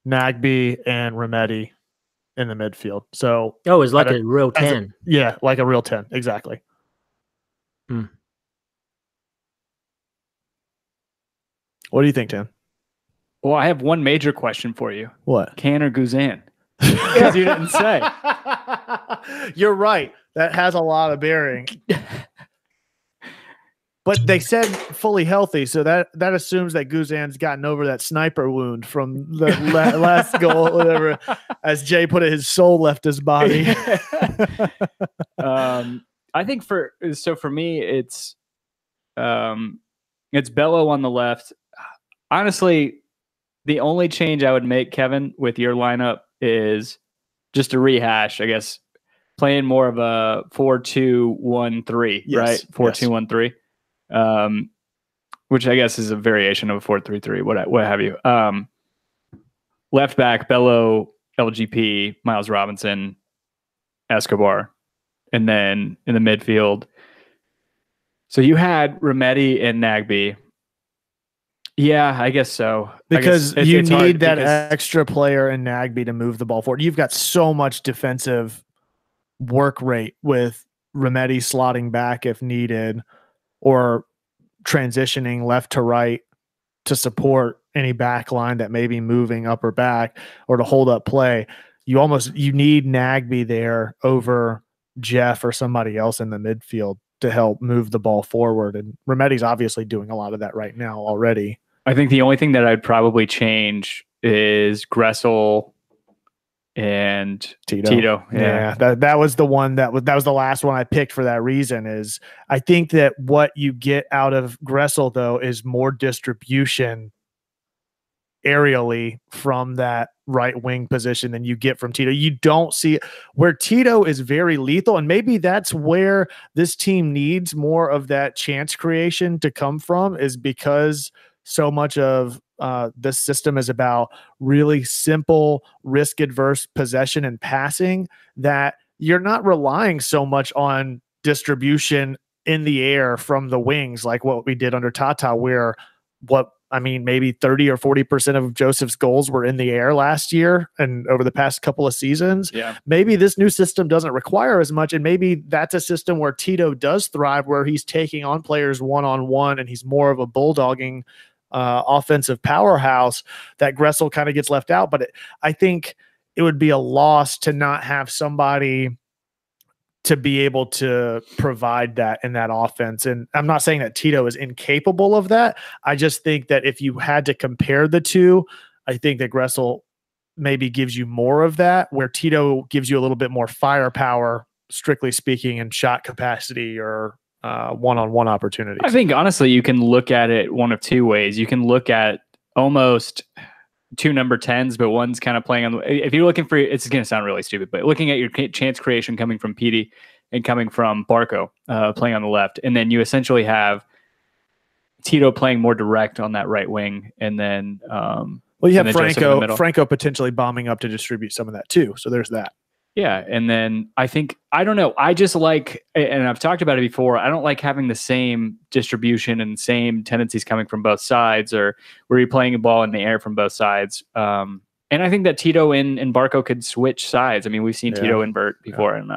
Nagby and Remedi in the midfield. So Oh, it's like a real 10. Yeah, like a real 10. Exactly. Hmm. What do you think, Tim? Well, I have one major question for you. What? Can or Guzan? Because you didn't say. You're right. That has a lot of bearing. But they said fully healthy, so that assumes that Guzan's gotten over that sniper wound from the last goal, whatever. As Jay put it, his soul left his body. I think for me, it's Bello on the left. Honestly, the only change I would make, Kevin, with your lineup is just a rehash, I guess, playing more of a 4-2-1-3, Yes, right? 4-2-1-3, which I guess is a variation of a 4-3-3, what have you. Left back, Bello, LGP, Miles Robinson, Escobar, and then in the midfield. So you had Remedi and Nagby. Yeah, I guess so. Because you need that extra player in Nagby to move the ball forward. You've got so much defensive work rate with Remedi slotting back if needed or transitioning left to right to support any back line that may be moving up or back or to hold up play. You need Nagby there over Jeff or somebody else in the midfield to help move the ball forward. And Remedi's obviously doing a lot of that right now already. I think the only thing that I'd probably change is Gressel and Tito. Yeah, that was the one that was the last one I picked for that reason. Is I think that what you get out of Gressel though is more distribution aerially from that right wing position than you get from Tito. You don't see where Tito is very lethal, and maybe that's where this team needs more of that chance creation to come from, is because so much of this system is about really simple, risk-adverse possession and passing that you're not relying so much on distribution in the air from the wings like what we did under Tata, where maybe 30 or 40% of Joseph's goals were in the air last year and over the past couple of seasons. Yeah. Maybe this new system doesn't require as much, and maybe that's a system where Tito does thrive, where he's taking on players one-on-one and he's more of a bulldogging offensive powerhouse, that Gressel kind of gets left out. But I think it would be a loss to not have somebody to be able to provide that in that offense. And I'm not saying that Tito is incapable of that. I just think that if you had to compare the two, I think that Gressel maybe gives you more of that, where Tito gives you a little bit more firepower, strictly speaking, and shot capacity or one-on-one opportunities. I think honestly, you can look at it one of two ways. You can look at almost two number 10s, but one's kind of playing on if you're looking for, it's going to sound really stupid, but looking at your chance creation coming from Petey and coming from Barco playing on the left. And then you essentially have Tito playing more direct on that right wing. And then, you have Franco potentially bombing up to distribute some of that too. So there's that. Yeah. And then I don't know. I just like, and I've talked about it before, I don't like having the same distribution and same tendencies coming from both sides, or where you're playing a ball in the air from both sides. And I think that Tito and Barco could switch sides. I mean, we've seen Tito invert before. And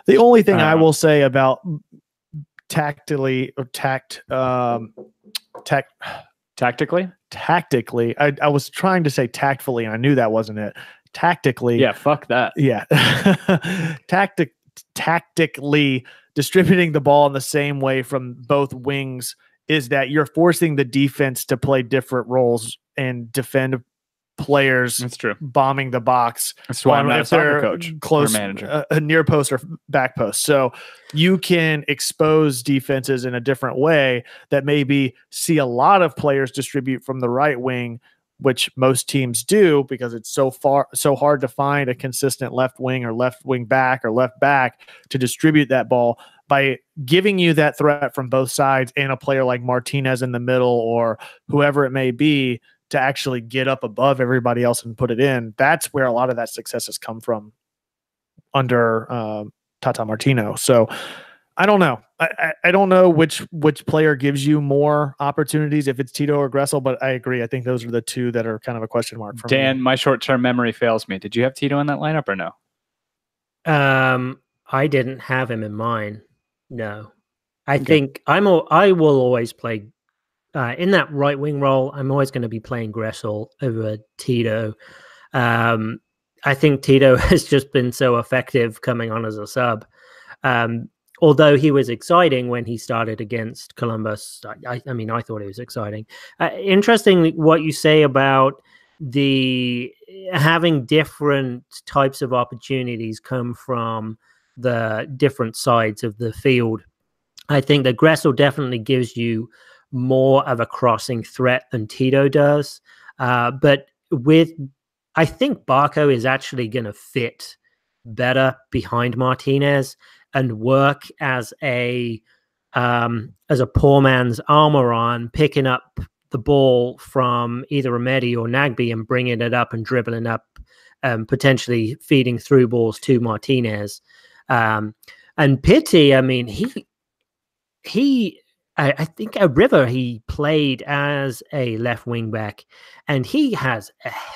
the only thing I will say about tactically, I was trying to say tactfully, and I knew that wasn't it. Tactically, yeah, fuck that. Yeah, tactically distributing the ball in the same way from both wings is that you're forcing the defense to play different roles and defend players. That's true. Bombing the box. That's why I'm not a soccer coach, close, or manager, a near post or back post. So you can expose defenses in a different way that maybe see a lot of players distribute from the right wing, which most teams do because it's so hard to find a consistent left wing or left wing back or left back to distribute that ball. By giving you that threat from both sides and a player like Martinez in the middle or whoever it may be to actually get up above everybody else and put it in, that's where a lot of that success has come from under Tata Martino. So I don't know. I don't know which player gives you more opportunities, if it's Tito or Gressel, but I agree. I think those are the two that are kind of a question mark for Dan, me. my short-term memory fails me. Did you have Tito in that lineup or no? I didn't have him in mind. No. I think I will always play in that right wing role. I'm always going to be playing Gressel over Tito. I think Tito has just been so effective coming on as a sub. Although he was exciting when he started against Columbus. I mean, I thought he was exciting. Interestingly, what you say about the having different types of opportunities come from the different sides of the field. I think that Gressel definitely gives you more of a crossing threat than Tito does. But I think Barco is actually going to fit better behind Martinez and work as a poor man's armor on, picking up the ball from either Remedi or Nagbe and bringing it up and dribbling up, potentially feeding through balls to Martinez. And Pitti, I mean, I think at River he played as a left wing back, and he has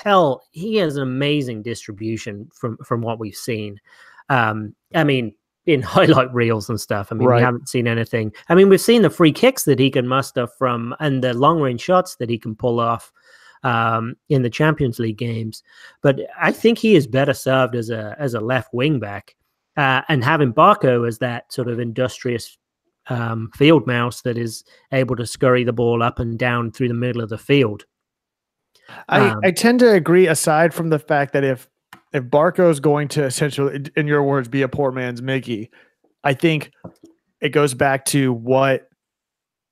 an amazing distribution from what we've seen. I mean, in highlight reels and stuff. I mean, we haven't seen anything. I mean, we've seen the free kicks that he can muster from, and the long range shots that he can pull off in the Champions League games. But I think he is better served as a left wing back, and having Barco as that sort of industrious field mouse that is able to scurry the ball up and down through the middle of the field. I tend to agree, aside from the fact that if Barco is going to essentially, in your words, be a poor man's Miggy, I think it goes back to what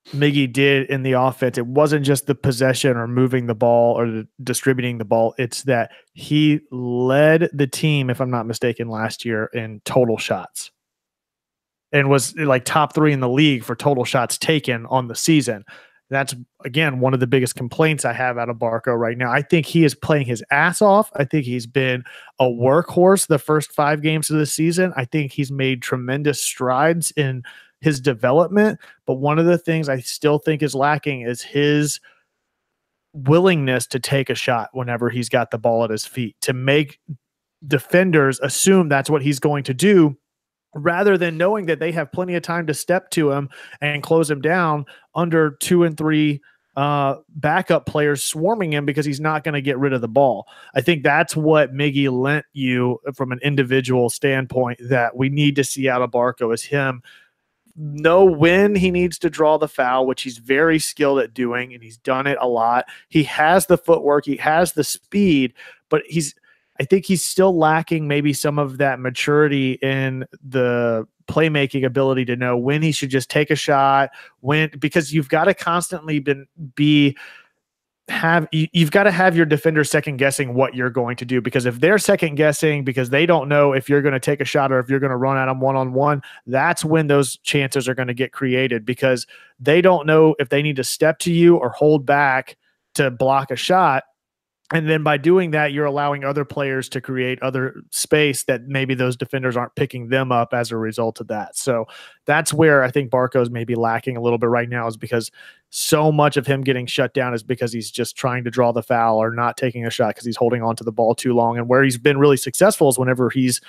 Miggy did in the offense. It wasn't just the possession or moving the ball or the distributing the ball. It's that he led the team, if I'm not mistaken, last year in total shots and was like top 3 in the league for total shots taken on the season. That's, again, one of the biggest complaints I have out of Barco right now. I think he is playing his ass off. I think he's been a workhorse the first 5 games of the season. I think he's made tremendous strides in his development. But one of the things I still think is lacking is his willingness to take a shot whenever he's got the ball at his feet, to make defenders assume that's what he's going to do, rather than knowing that they have plenty of time to step to him and close him down under 2 and 3 backup players swarming him because he's not going to get rid of the ball. I think that's what Miggy lent you from an individual standpoint that we need to see out of Barco, is him know when he needs to draw the foul, which he's very skilled at doing, and he's done it a lot. He has the footwork, he has the speed, but I think he's still lacking maybe some of that maturity in the playmaking ability to know when he should just take a shot, because you've got to constantly you've got to have your defender second guessing what you're going to do, because if they're second guessing because they don't know if you're going to take a shot or if you're going to run at them one-on-one, that's when those chances are going to get created, because they don't know if they need to step to you or hold back to block a shot. And then by doing that, you're allowing other players to create other space that maybe those defenders aren't picking them up as a result of that. So that's where I think Barco's maybe lacking a little bit right now, is because so much of him getting shut down is because he's just trying to draw the foul or not taking a shot because he's holding on to the ball too long. And where he's been really successful is whenever he's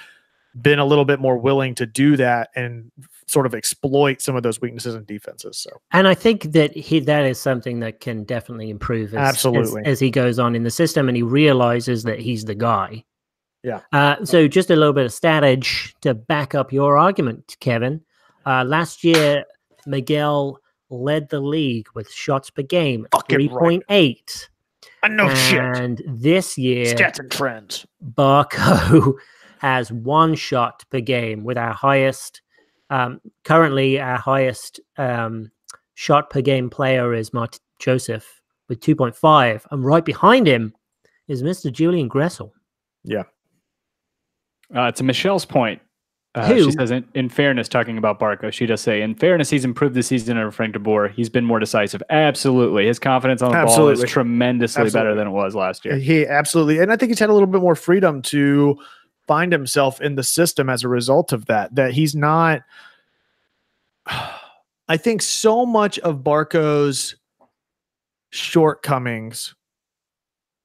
been a little bit more willing to do that and sort of exploit some of those weaknesses in defenses. So, and I think that that is something that can definitely improve as he goes on in the system and he realizes that he's the guy. Yeah. So just a little bit of statage to back up your argument, Kevin. Last year, Miguel led the league with shots per game, 3.8. I know shit. And this year, stats and trends. Barco has 1 shot per game, with our highest, currently our highest shot per game player is Joseph with 2.5. And right behind him is Mr. Julian Gressel. Yeah. To Michelle's point, Who? she says, in fairness, talking about Barco, she does say, in fairness, he's improved this season over Frank de Boer. He's been more decisive. Absolutely. His confidence on the ball is tremendously better than it was last year. He absolutely. And I think he's had a little bit more freedom to find himself in the system as a result of that he's not. I think so much of Barco's shortcomings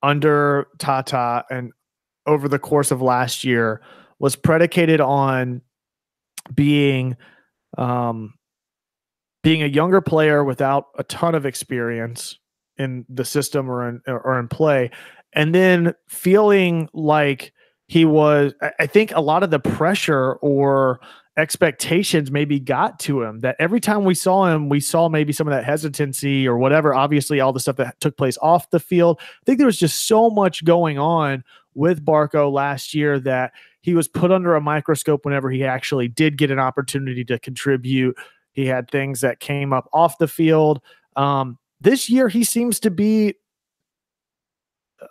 under Tata and over the course of last year was predicated on being a younger player without a ton of experience in the system or in play, and then feeling like he was. I think a lot of the pressure or expectations maybe got to him, that every time we saw him, we saw maybe some of that hesitancy or whatever. Obviously, all the stuff that took place off the field. I think there was just so much going on with Barco last year that he was put under a microscope whenever he actually did get an opportunity to contribute. He had things that came up off the field. This year, he seems to be,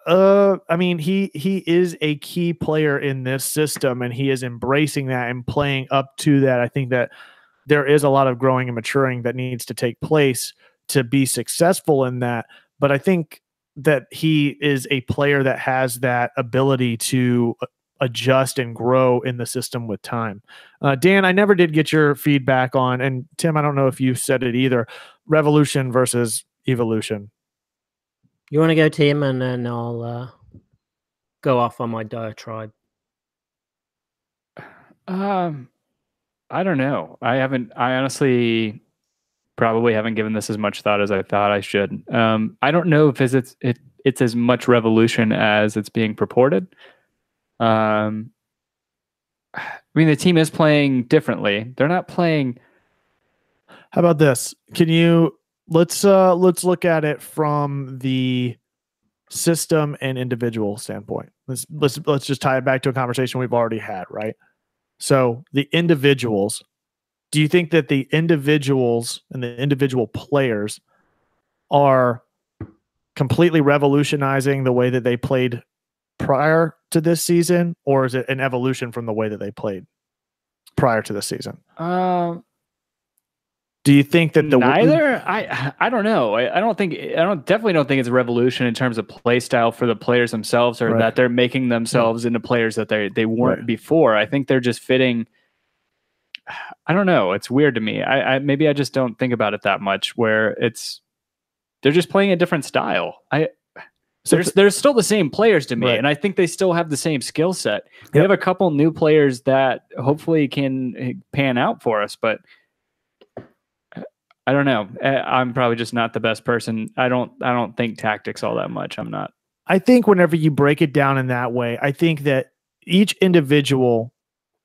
he is a key player in this system, and he is embracing that and playing up to that. I think that there is a lot of growing and maturing that needs to take place to be successful in that. But I think that he is a player that has that ability to adjust and grow in the system with time. Dan, I never did get your feedback on, and Tim, I don't know if you said it either, revolution versus evolution. You want to go, Tim, and then I'll go off on my diatribe. I don't know. I honestly probably haven't given this as much thought as I thought I should. I don't know if it's as much revolution as it's being purported. I mean, the team is playing differently. They're not playing. How about this? Let's look at it from the system and individual standpoint. Let's just tie it back to a conversation we've already had, right? So the individuals, do you think that the individuals and the individual players are completely revolutionizing the way that they played prior to this season, or is it an evolution from the way that they played prior to this season? Do you think that neither? I don't know. I definitely don't think it's a revolution in terms of play style for the players themselves, or that they're making themselves into players that they weren't before. I think they're just fitting. I don't know. It's weird to me. Maybe I just don't think about it that much, where they're just playing a different style. They're still the same players to me, and I think they still have the same skill set. We have a couple new players that hopefully can pan out for us, but I don't know. I'm probably just not the best person. I don't think tactics all that much. I'm not. I think whenever you break it down in that way, I think that each individual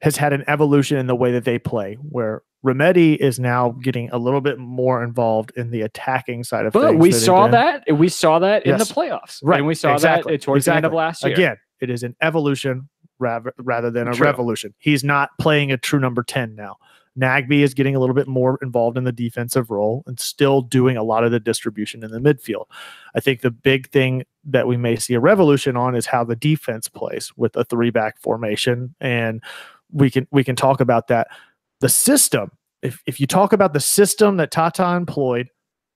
has had an evolution in the way that they play, where Remedi is now getting a little bit more involved in the attacking side of things. But we saw that in the playoffs. Right. And we saw that towards the end of last year. Again, it is an evolution rather than a revolution. He's not playing a true number 10 now. Nagby is getting a little bit more involved in the defensive role and still doing a lot of the distribution in the midfield. I think the big thing that we may see a revolution on is how the defense plays with a 3-back formation. And we can talk about that. The system, if you talk about the system that Tata employed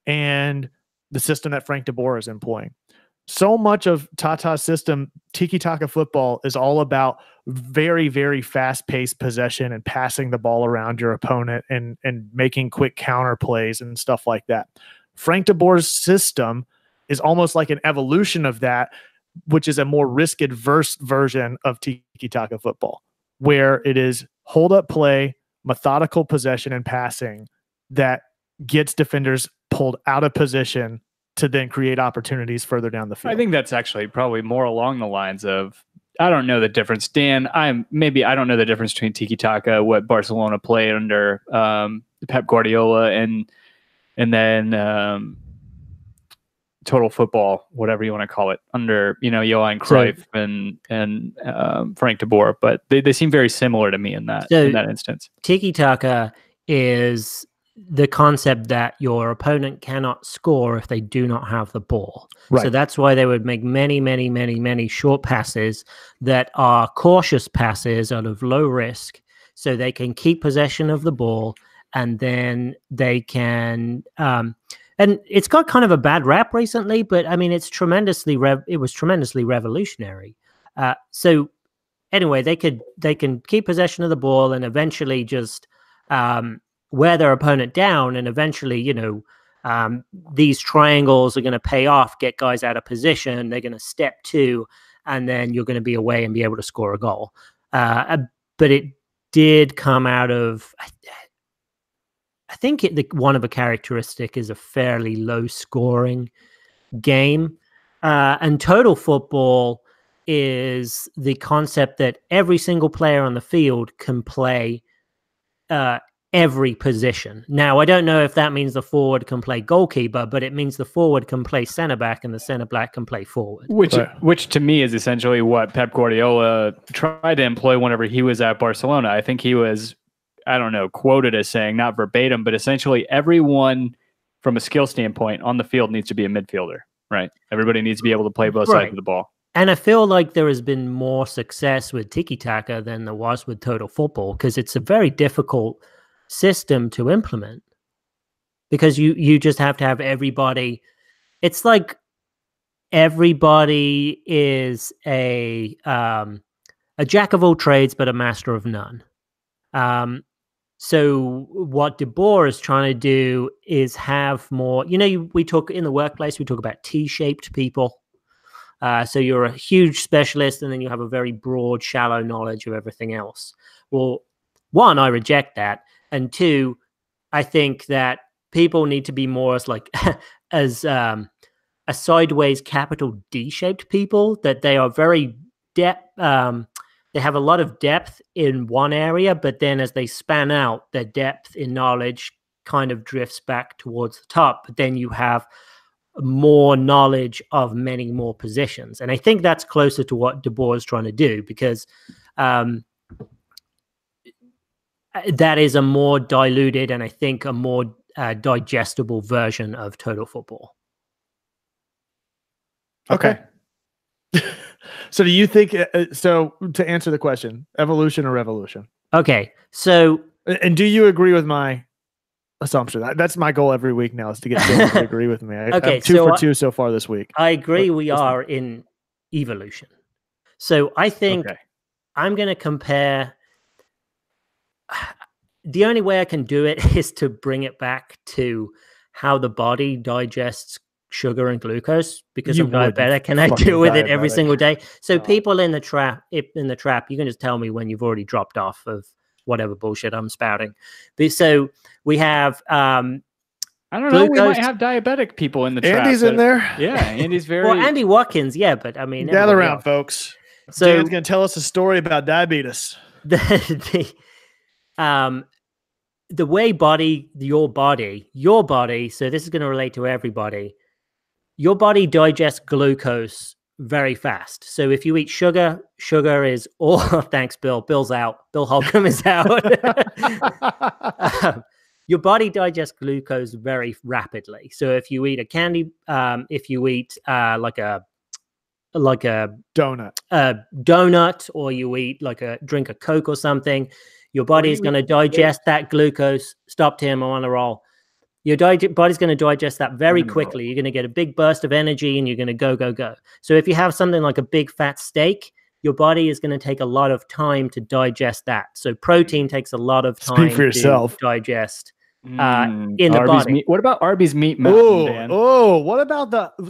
and the system that Frank de Boer is employing, so much of Tata's system, tiki-taka football, is all about very, very fast-paced possession and passing the ball around your opponent and making quick counter plays and stuff like that. Frank de Boer's system is almost like an evolution of that, which is a more risk-adverse version of tiki-taka football, where it is hold-up play, methodical possession and passing that gets defenders pulled out of position to then create opportunities further down the field. I think that's actually probably more along the lines of, I don't know the difference, Dan. I don't know the difference between tiki-taka, what Barcelona played under Pep Guardiola, and then total football, whatever you want to call it, under Johan Cruyff and Frank de Boer. But they seem very similar to me in that instance. Tiki-taka is the concept that your opponent cannot score if they do not have the ball. Right. So that's why they would make many short passes that are cautious passes out of low risk, so they can keep possession of the ball, and then they can and it's got kind of a bad rap recently, but I mean it was tremendously revolutionary. So anyway, they can keep possession of the ball and eventually just wear their opponent down, and eventually, these triangles are going to pay off, get guys out of position. They're going to step two, and then you're going to be away and be able to score a goal. But it did come out of, I think one of the characteristic is a fairly low scoring game, and total football is the concept that every single player on the field can play every position. Now, I don't know if that means the forward can play goalkeeper, but it means the forward can play center back and the center back can play forward. Which to me is essentially what Pep Guardiola tried to employ whenever he was at Barcelona. I think he was, I don't know, quoted as saying, not verbatim, but essentially everyone from a skill standpoint on the field needs to be a midfielder, right? Everybody needs to be able to play both sides of the ball. And I feel like there has been more success with tiki-taka than there was with total football, because it's a very difficult system to implement, because you just have to have everybody. It's like everybody is a jack of all trades but a master of none. So what De Boer is trying to do is have more, we talk in the workplace, we talk about T-shaped people. So you're a huge specialist and then you have a very broad, shallow knowledge of everything else. Well, one, I reject that. And two, I think that people need to be more as a sideways capital D-shaped people, that they are very they have a lot of depth in one area, but then as they span out, their depth in knowledge kind of drifts back towards the top. But then you have more knowledge of many more positions. And I think that's closer to what De Boer is trying to do, because that is a more diluted and I think a more digestible version of total football. Okay. So do you think, so to answer the question, evolution or revolution? Okay. So, and do you agree with my assumption? That's my goal every week now, is to get someone to agree with me. I'm 2 for 2 so far this week. I agree. We are in evolution. So I think I'm going to compare. The only way I can do it is to bring it back to how the body digests sugar and glucose, because I'm diabetic and I deal with it every single day. So people in the trap, you can just tell me when you've already dropped off of whatever bullshit I'm spouting. So we have I don't know, we might have diabetic people in the trap. Andy's in there. Yeah, Andy's very well, Andy Watkins, yeah, but I mean, gather around, folks. So Dan's gonna tell us a story about diabetes. The way your body, so this is going to relate to everybody. Your body digests glucose very fast. So if you eat sugar is all, thanks, Bill. Bill's out. Bill Holcomb is out. Your body digests glucose very rapidly. So if you eat a candy, if you eat like a donut, or you eat drink a Coke or something, your body is going to digest that glucose. Stop, Tim, I'm on a roll. Your body's going to digest that very quickly. You're going to get a big burst of energy and you're going to go. So if you have something like a big fat steak, your body is going to take a lot of time to digest that. So protein takes a lot of time to digest in the body. Meat. What about Arby's Meat Mountain, Dan? What about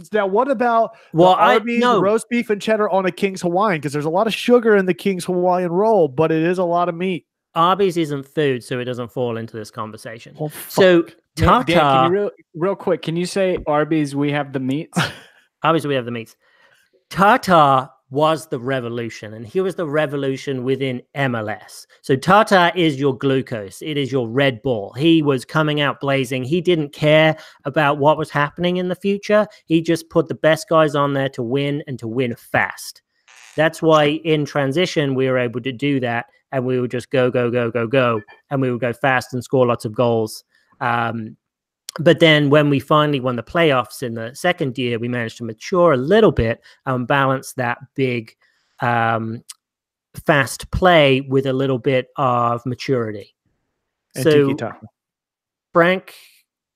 Arby's no. roast beef and cheddar on a King's Hawaiian? Because there's a lot of sugar in the King's Hawaiian roll, but it is a lot of meat. Arby's isn't food, so it doesn't fall into this conversation. Oh, so Dan, can you real quick, can you say Arby's, we have the meats? Arby's, we have the meats. Tata was the revolution, and here was the revolution within MLS. So Tata is your glucose. It is your Red Bull. He was coming out blazing. He didn't care about what was happening in the future. He just put the best guys on there to win, and to win fast. That's why in transition, we were able to do that. And we would just go. And we would go fast and score lots of goals. But then when we finally won the playoffs in the second year, we managed to mature a little bit and balance that big fast play with a little bit of maturity. And so tiki-taka. Frank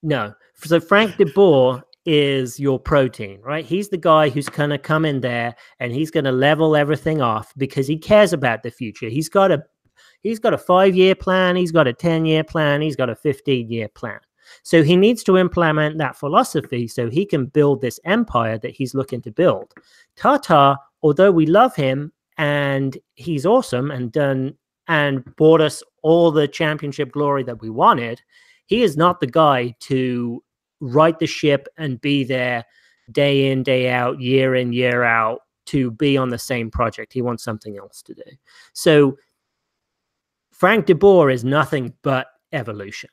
de Boer is your protein, right? He's the guy who's going to come in there and he's going to level everything off because he cares about the future. He's got a 5-year plan. He's got a 10-year plan. He's got a 15-year plan. So he needs to implement that philosophy so he can build this empire that he's looking to build. Tata, although we love him and he's awesome and brought us all the championship glory that we wanted, he is not the guy to right the ship and be there day in, day out, year in, year out to be on the same project. He wants something else to do. So Frank de Boer is nothing but evolution.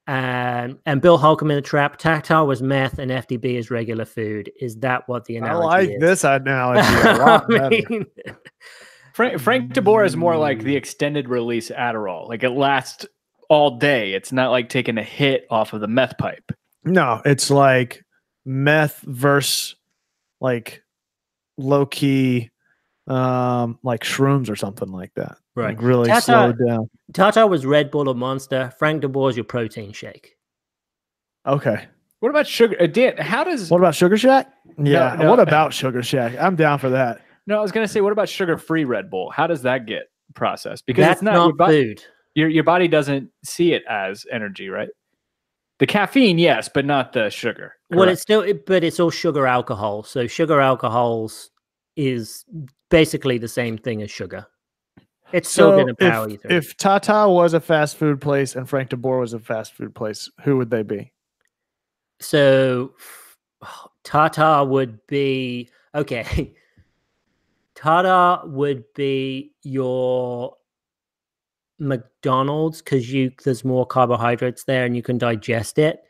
And Bill Holcomb in the trap, Tata was meth and FDB is regular food. Is that what the analogy is? This analogy a lot better. Frank de Boer is more like the extended release Adderall. Like it lasts all day. It's not like taking a hit off of the meth pipe. No, it's like meth versus like low key, like shrooms or something like that. Right. Like really slowed down. Tata was Red Bull or Monster. Frank de Boer is your protein shake. Okay. What about sugar? Dan, what about Sugar Shack? Yeah. No. What about Sugar Shack? I'm down for that. No, I was gonna say, what about sugar-free Red Bull? How does that get processed? Because that's it's not food. Your body doesn't see it as energy, right? The caffeine, yes, but not the sugar. Correct? Well, it's all sugar alcohol. So sugar alcohols is basically the same thing as sugar. It's still going to power either. If Tata was a fast food place and Frank de Boer was a fast food place, who would they be? So Tata would be okay. Tata would be your McDonald's because there's more carbohydrates there and you can digest it.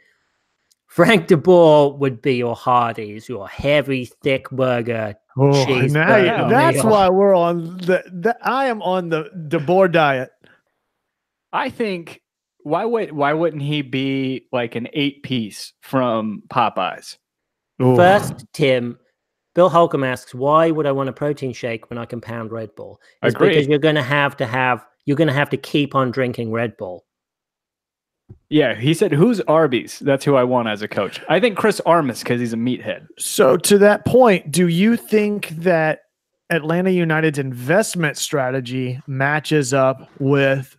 Frank de Boer would be your Hardee's, your heavy, thick burger. That's why we're on I am on the de Boer diet. I think why wouldn't he be like an 8-piece from Popeyes? Ooh. First, Tim, Bill Holcomb asks, why would I want a protein shake when I can pound Red Bull? It's because you're going to have to keep on drinking Red Bull. Yeah, he said, who's Arby's? That's who I want as a coach. I think Chris Armas because he's a meathead. So to that point, do you think that Atlanta United's investment strategy matches up with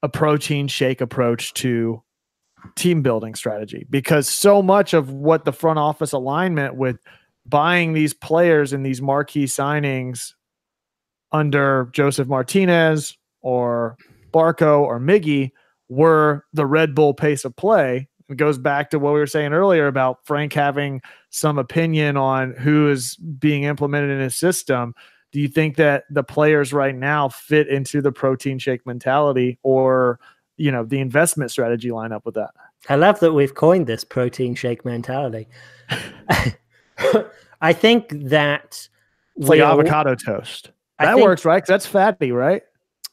a protein shake approach to team building strategy? Because so much of what the front office alignment with buying these players and these marquee signings under Joseph Martinez or Barco or Miggy were the Red Bull pace of play. It goes back to what we were saying earlier about Frank having some opinion on who is being implemented in his system. Do you think that the players right now fit into the protein shake mentality or, the investment strategy line up with that? I love that we've coined this protein shake mentality. I think that it's like avocado toast. That works, right? 'Cause that's fatty, right?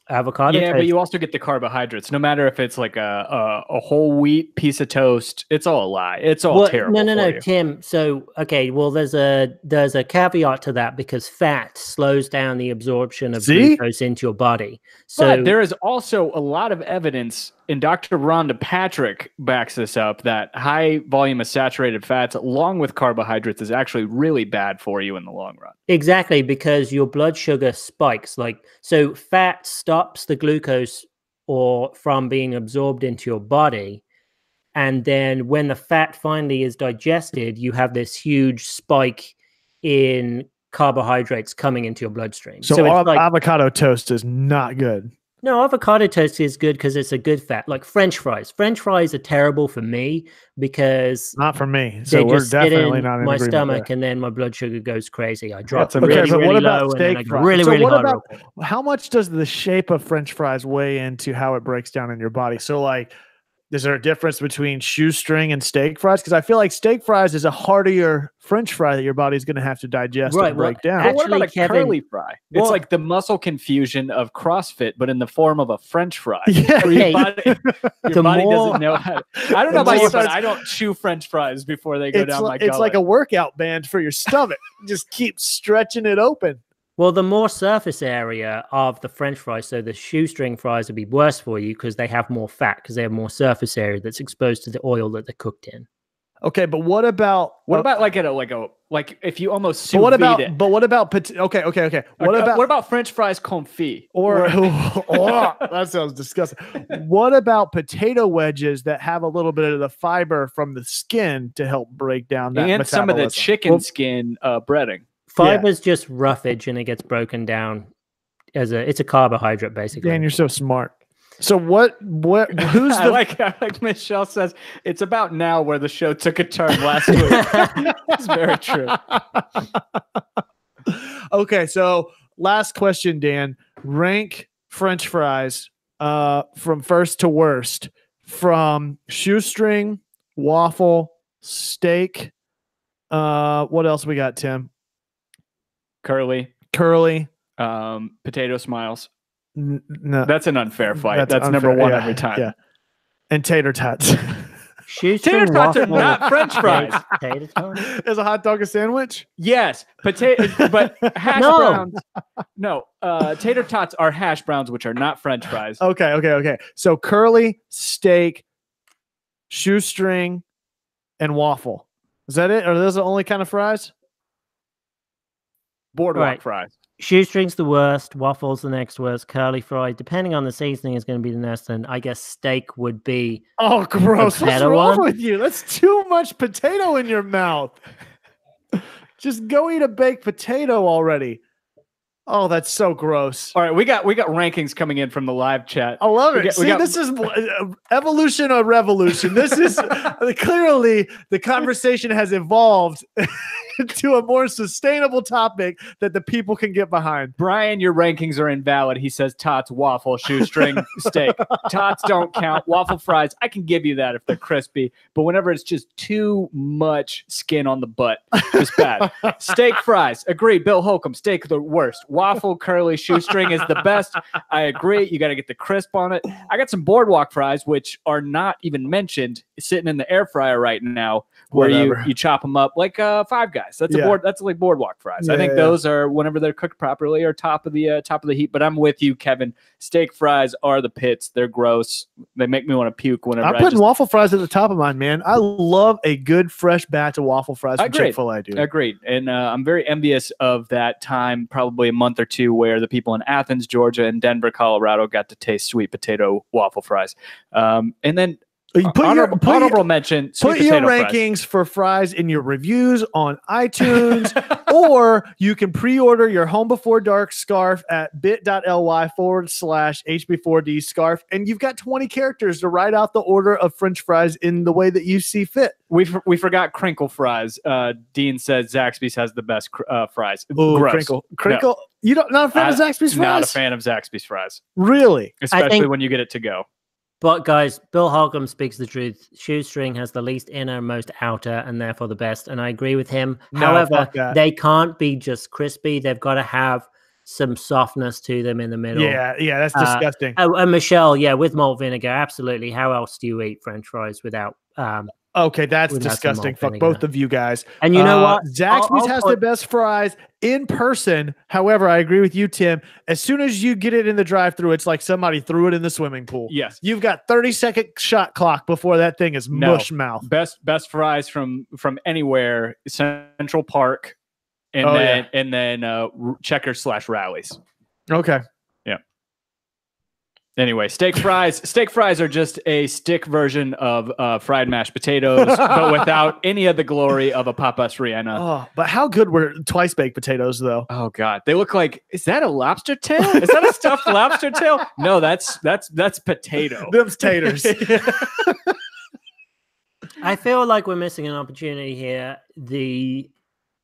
Avocado toast. toast. But you also get the carbohydrates. No matter if it's like a whole wheat piece of toast, it's all a lie. It's all terrible. No, Tim. So there's a caveat to that because fat slows down the absorption of glucose into your body. So but there is also a lot of evidence, and Dr. Rhonda Patrick backs this up, that high volume of saturated fats along with carbohydrates is actually really bad for you in the long run. Exactly, because your blood sugar spikes. So fat stops the glucose from being absorbed into your body. And then when the fat finally is digested, you have this huge spike in carbohydrates coming into your bloodstream. So avocado toast is not good. No, avocado toast is good because it's a good fat. Like French fries. French fries are terrible for me because not for me. So we're definitely not in my agreement stomach, there. And then my blood sugar goes crazy. I drop but what about low, steak and fries? really hard. How much does the shape of French fries weigh into how it breaks down in your body? So Is there a difference between shoestring and steak fries? Because I feel like steak fries is a heartier French fry that your body's going to have to digest and break down. But what about a Kevin, curly fry? It's like the muscle confusion of CrossFit, but in the form of a French fry. Yeah. Your body doesn't know how to. I don't know about you, but I don't chew French fries before they go down my gullet. It's like a workout band for your stomach. Just keep stretching it open. Well, the more surface area of the French fries, so the shoestring fries would be worse for you because they have more fat because they have more surface area that's exposed to the oil that they're cooked in. Okay, but what about like if you almost sous vide it? But what about okay. What about French fries confit? Or that sounds disgusting. What about potato wedges that have a little bit of the fiber from the skin to help break down that and metabolism? some of the chicken skin breading? Fiber's just roughage and it gets broken down it's a carbohydrate basically. Dan, you're so smart. So who's the I like Michelle says it's about now where the show took a turn last week. It's very true. Okay, so last question, Dan. Rank French fries from first to worst, from shoestring, waffle, steak. What else we got, Tim? Curly, potato smiles. No, that's an unfair fight. That's number one every time. Yeah, and tater tots. Tater tots are not French fries. Is a hot dog a sandwich? Yes, potato, but hash browns. No, tater tots are hash browns, which are not French fries. Okay. So curly, steak, shoestring, and waffle. Is that it? Are those the only kind of fries? Boardwalk fries. Shoestring's the worst. Waffle's the next worst. Curly fry, depending on the seasoning, is going to be the next. And I guess steak would be. Oh, gross! What's wrong with you? That's too much potato in your mouth. Just go eat a baked potato already. Oh, that's so gross. All right, we got rankings coming in from the live chat. I love it. This is evolution or revolution. This is clearly the conversation has evolved to a more sustainable topic that the people can get behind. Brian, your rankings are invalid. He says tots, waffle, shoestring, steak. Tots don't count. Waffle fries, I can give you that if they're crispy, but whenever it's just too much skin on the butt, it's bad. Steak fries, agree. Bill Holcomb, steak the worst. Waffle, curly, shoestring is the best. I agree. You got to get the crisp on it. I got some boardwalk fries, which are not even mentioned, sitting in the air fryer right now, where you chop them up like Five Guys. That's like boardwalk fries. I think those are, whenever they're cooked properly, are top of the heap. But I'm with you, Kevin. Steak fries are the pits. They're gross. They make me want to puke whenever I'm putting waffle fries at the top of mine, man. I love a good fresh batch of waffle fries from Chick-fil-A, dude. Agreed. And I'm very envious of that time, probably a month or two, where the people in Athens, Georgia, and Denver, Colorado got to taste sweet potato waffle fries. And then honorable mention. Put your rankings for fries in your reviews on iTunes, or you can pre-order your Home Before Dark scarf at bit.ly/HB4D scarf, and you've got 20 characters to write out the order of French fries in the way that you see fit. We forgot crinkle fries. Dean says Zaxby's has the best fries. Ooh, crinkle. No. You not a fan of Zaxby's fries? Not a fan of Zaxby's fries. Really? Especially when you get it to go. But guys, Bill Holcomb speaks the truth. Shoestring has the least inner, most outer, and therefore the best. And I agree with him. However, they can't be just crispy. They've got to have some softness to them in the middle. Yeah, that's disgusting. And Michelle, with malt vinegar, absolutely. How else do you eat French fries without? Okay, that's disgusting. Fuck both of you guys. And you know what? Zaxby's has the best fries in person. However, I agree with you, Tim. As soon as you get it in the drive-thru, it's like somebody threw it in the swimming pool. Yes. You've got 30-second shot clock before that thing is mush mouth. Best fries from anywhere, Central Park, and then Checkers/Rallies. Okay. Anyway, steak fries are just a stick version of fried mashed potatoes, but without any of the glory of a Papas Rihanna. Oh, but how good were twice baked potatoes, though? Oh God, they look like, is that a lobster tail? Is that a stuffed lobster tail? No, that's potato. Them's taters. I feel like we're missing an opportunity here.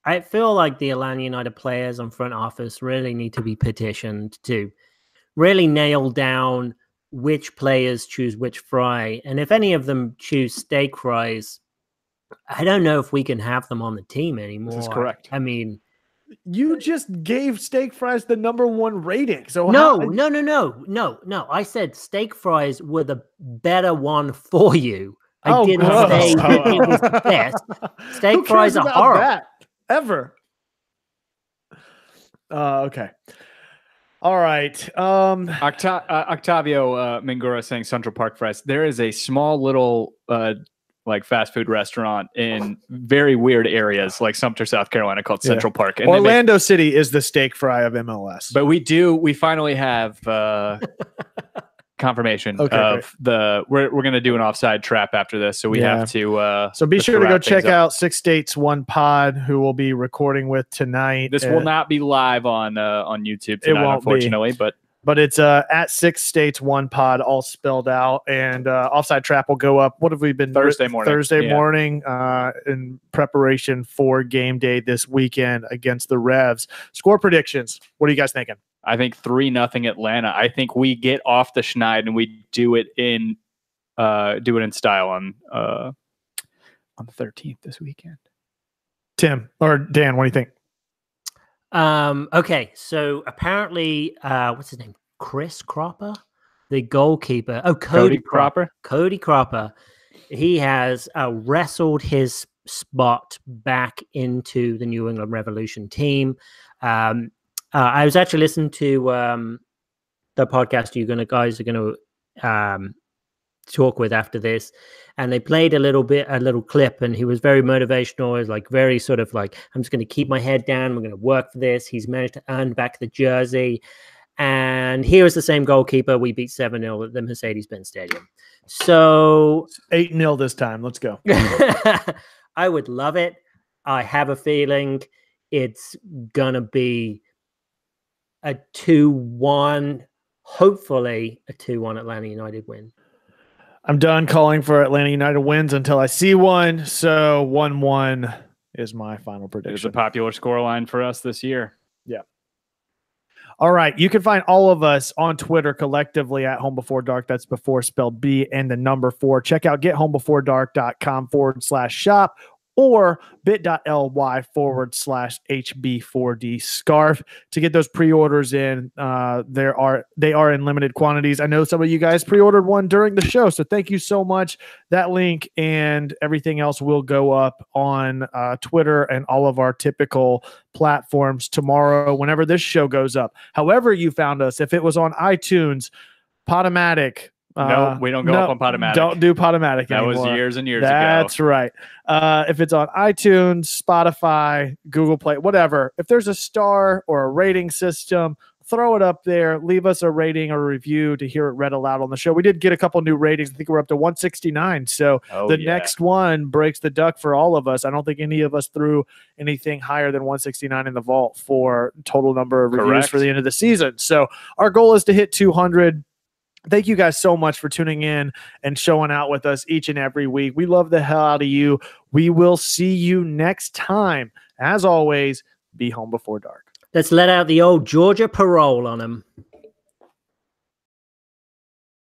I feel like the Atlanta United players and front office really need to be petitioned to really nail down which players choose which fry. And if any of them choose steak fries, I don't know if we can have them on the team anymore. This is correct. I mean, you just gave steak fries the #1 rating. So no. I said steak fries were the better one for you. I didn't say that it was the best. Steak fries are horrible. That, ever. Okay. All right. Octavio Mingura saying Central Park fries. There is a small little like fast food restaurant in very weird areas like Sumter, South Carolina called Central Park. And Orlando City is the steak fry of MLS. But we finally have confirmation of we're going to do an offside trap after this. So we have to so be sure to go check out 6 States 1 Pod, who we'll be recording with tonight. This will not be live on YouTube tonight, unfortunately, but it's at 6 States 1 Pod, all spelled out, and offside trap will go up. What have we been Thursday morning in preparation for game day this weekend against the Revs. Score predictions. What are you guys thinking? I think 3-0 Atlanta. I think we get off the schneid and we do it in style on the 13th this weekend. Tim or Dan, what do you think? Okay, so apparently, what's his name? Chris Cropper, the goalkeeper. Oh, Cody Cropper. Cody Cropper. He has wrestled his spot back into the New England Revolution team. I was actually listening to the podcast guys are going to talk with after this, and they played a little clip, and he was very motivational. He was like very sort of like, I'm just going to keep my head down. We're going to work for this. He's managed to earn back the jersey, and here is the same goalkeeper. We beat 7-0 at the Mercedes-Benz Stadium. So 8-0 this time. Let's go. I would love it. I have a feeling it's gonna be a 2-1, hopefully a 2-1 Atlanta United win. I'm done calling for Atlanta United wins until I see one. So 1-1 is my final prediction. It's a popular scoreline for us this year. Yeah. All right. You can find all of us on Twitter collectively at Home Before Dark. That's before spelled B and the number 4. Check out gethomebeforedark.com/shop or bit.ly/HB4D scarf to get those pre-orders in. They are in limited quantities. I know some of you guys pre-ordered one during the show, so thank you so much. That link and everything else will go up on Twitter and all of our typical platforms tomorrow whenever this show goes up. However you found us, if it was on iTunes, Podomatic, no, we don't go up on Podomatic. Don't do Podomatic anymore. That was years and years ago. That's right. If it's on iTunes, Spotify, Google Play, whatever, if there's a star or a rating system, throw it up there. Leave us a rating or review to hear it read aloud on the show. We did get a couple new ratings. I think we're up to 169. So next one breaks the duck for all of us. I don't think any of us threw anything higher than 169 in the vault for total number of reviews for the end of the season. So our goal is to hit 200. Thank you guys so much for tuning in and showing out with us each and every week. We love the hell out of you. We will see you next time. As always, be home before dark. Let's let out the old Georgia parole on them.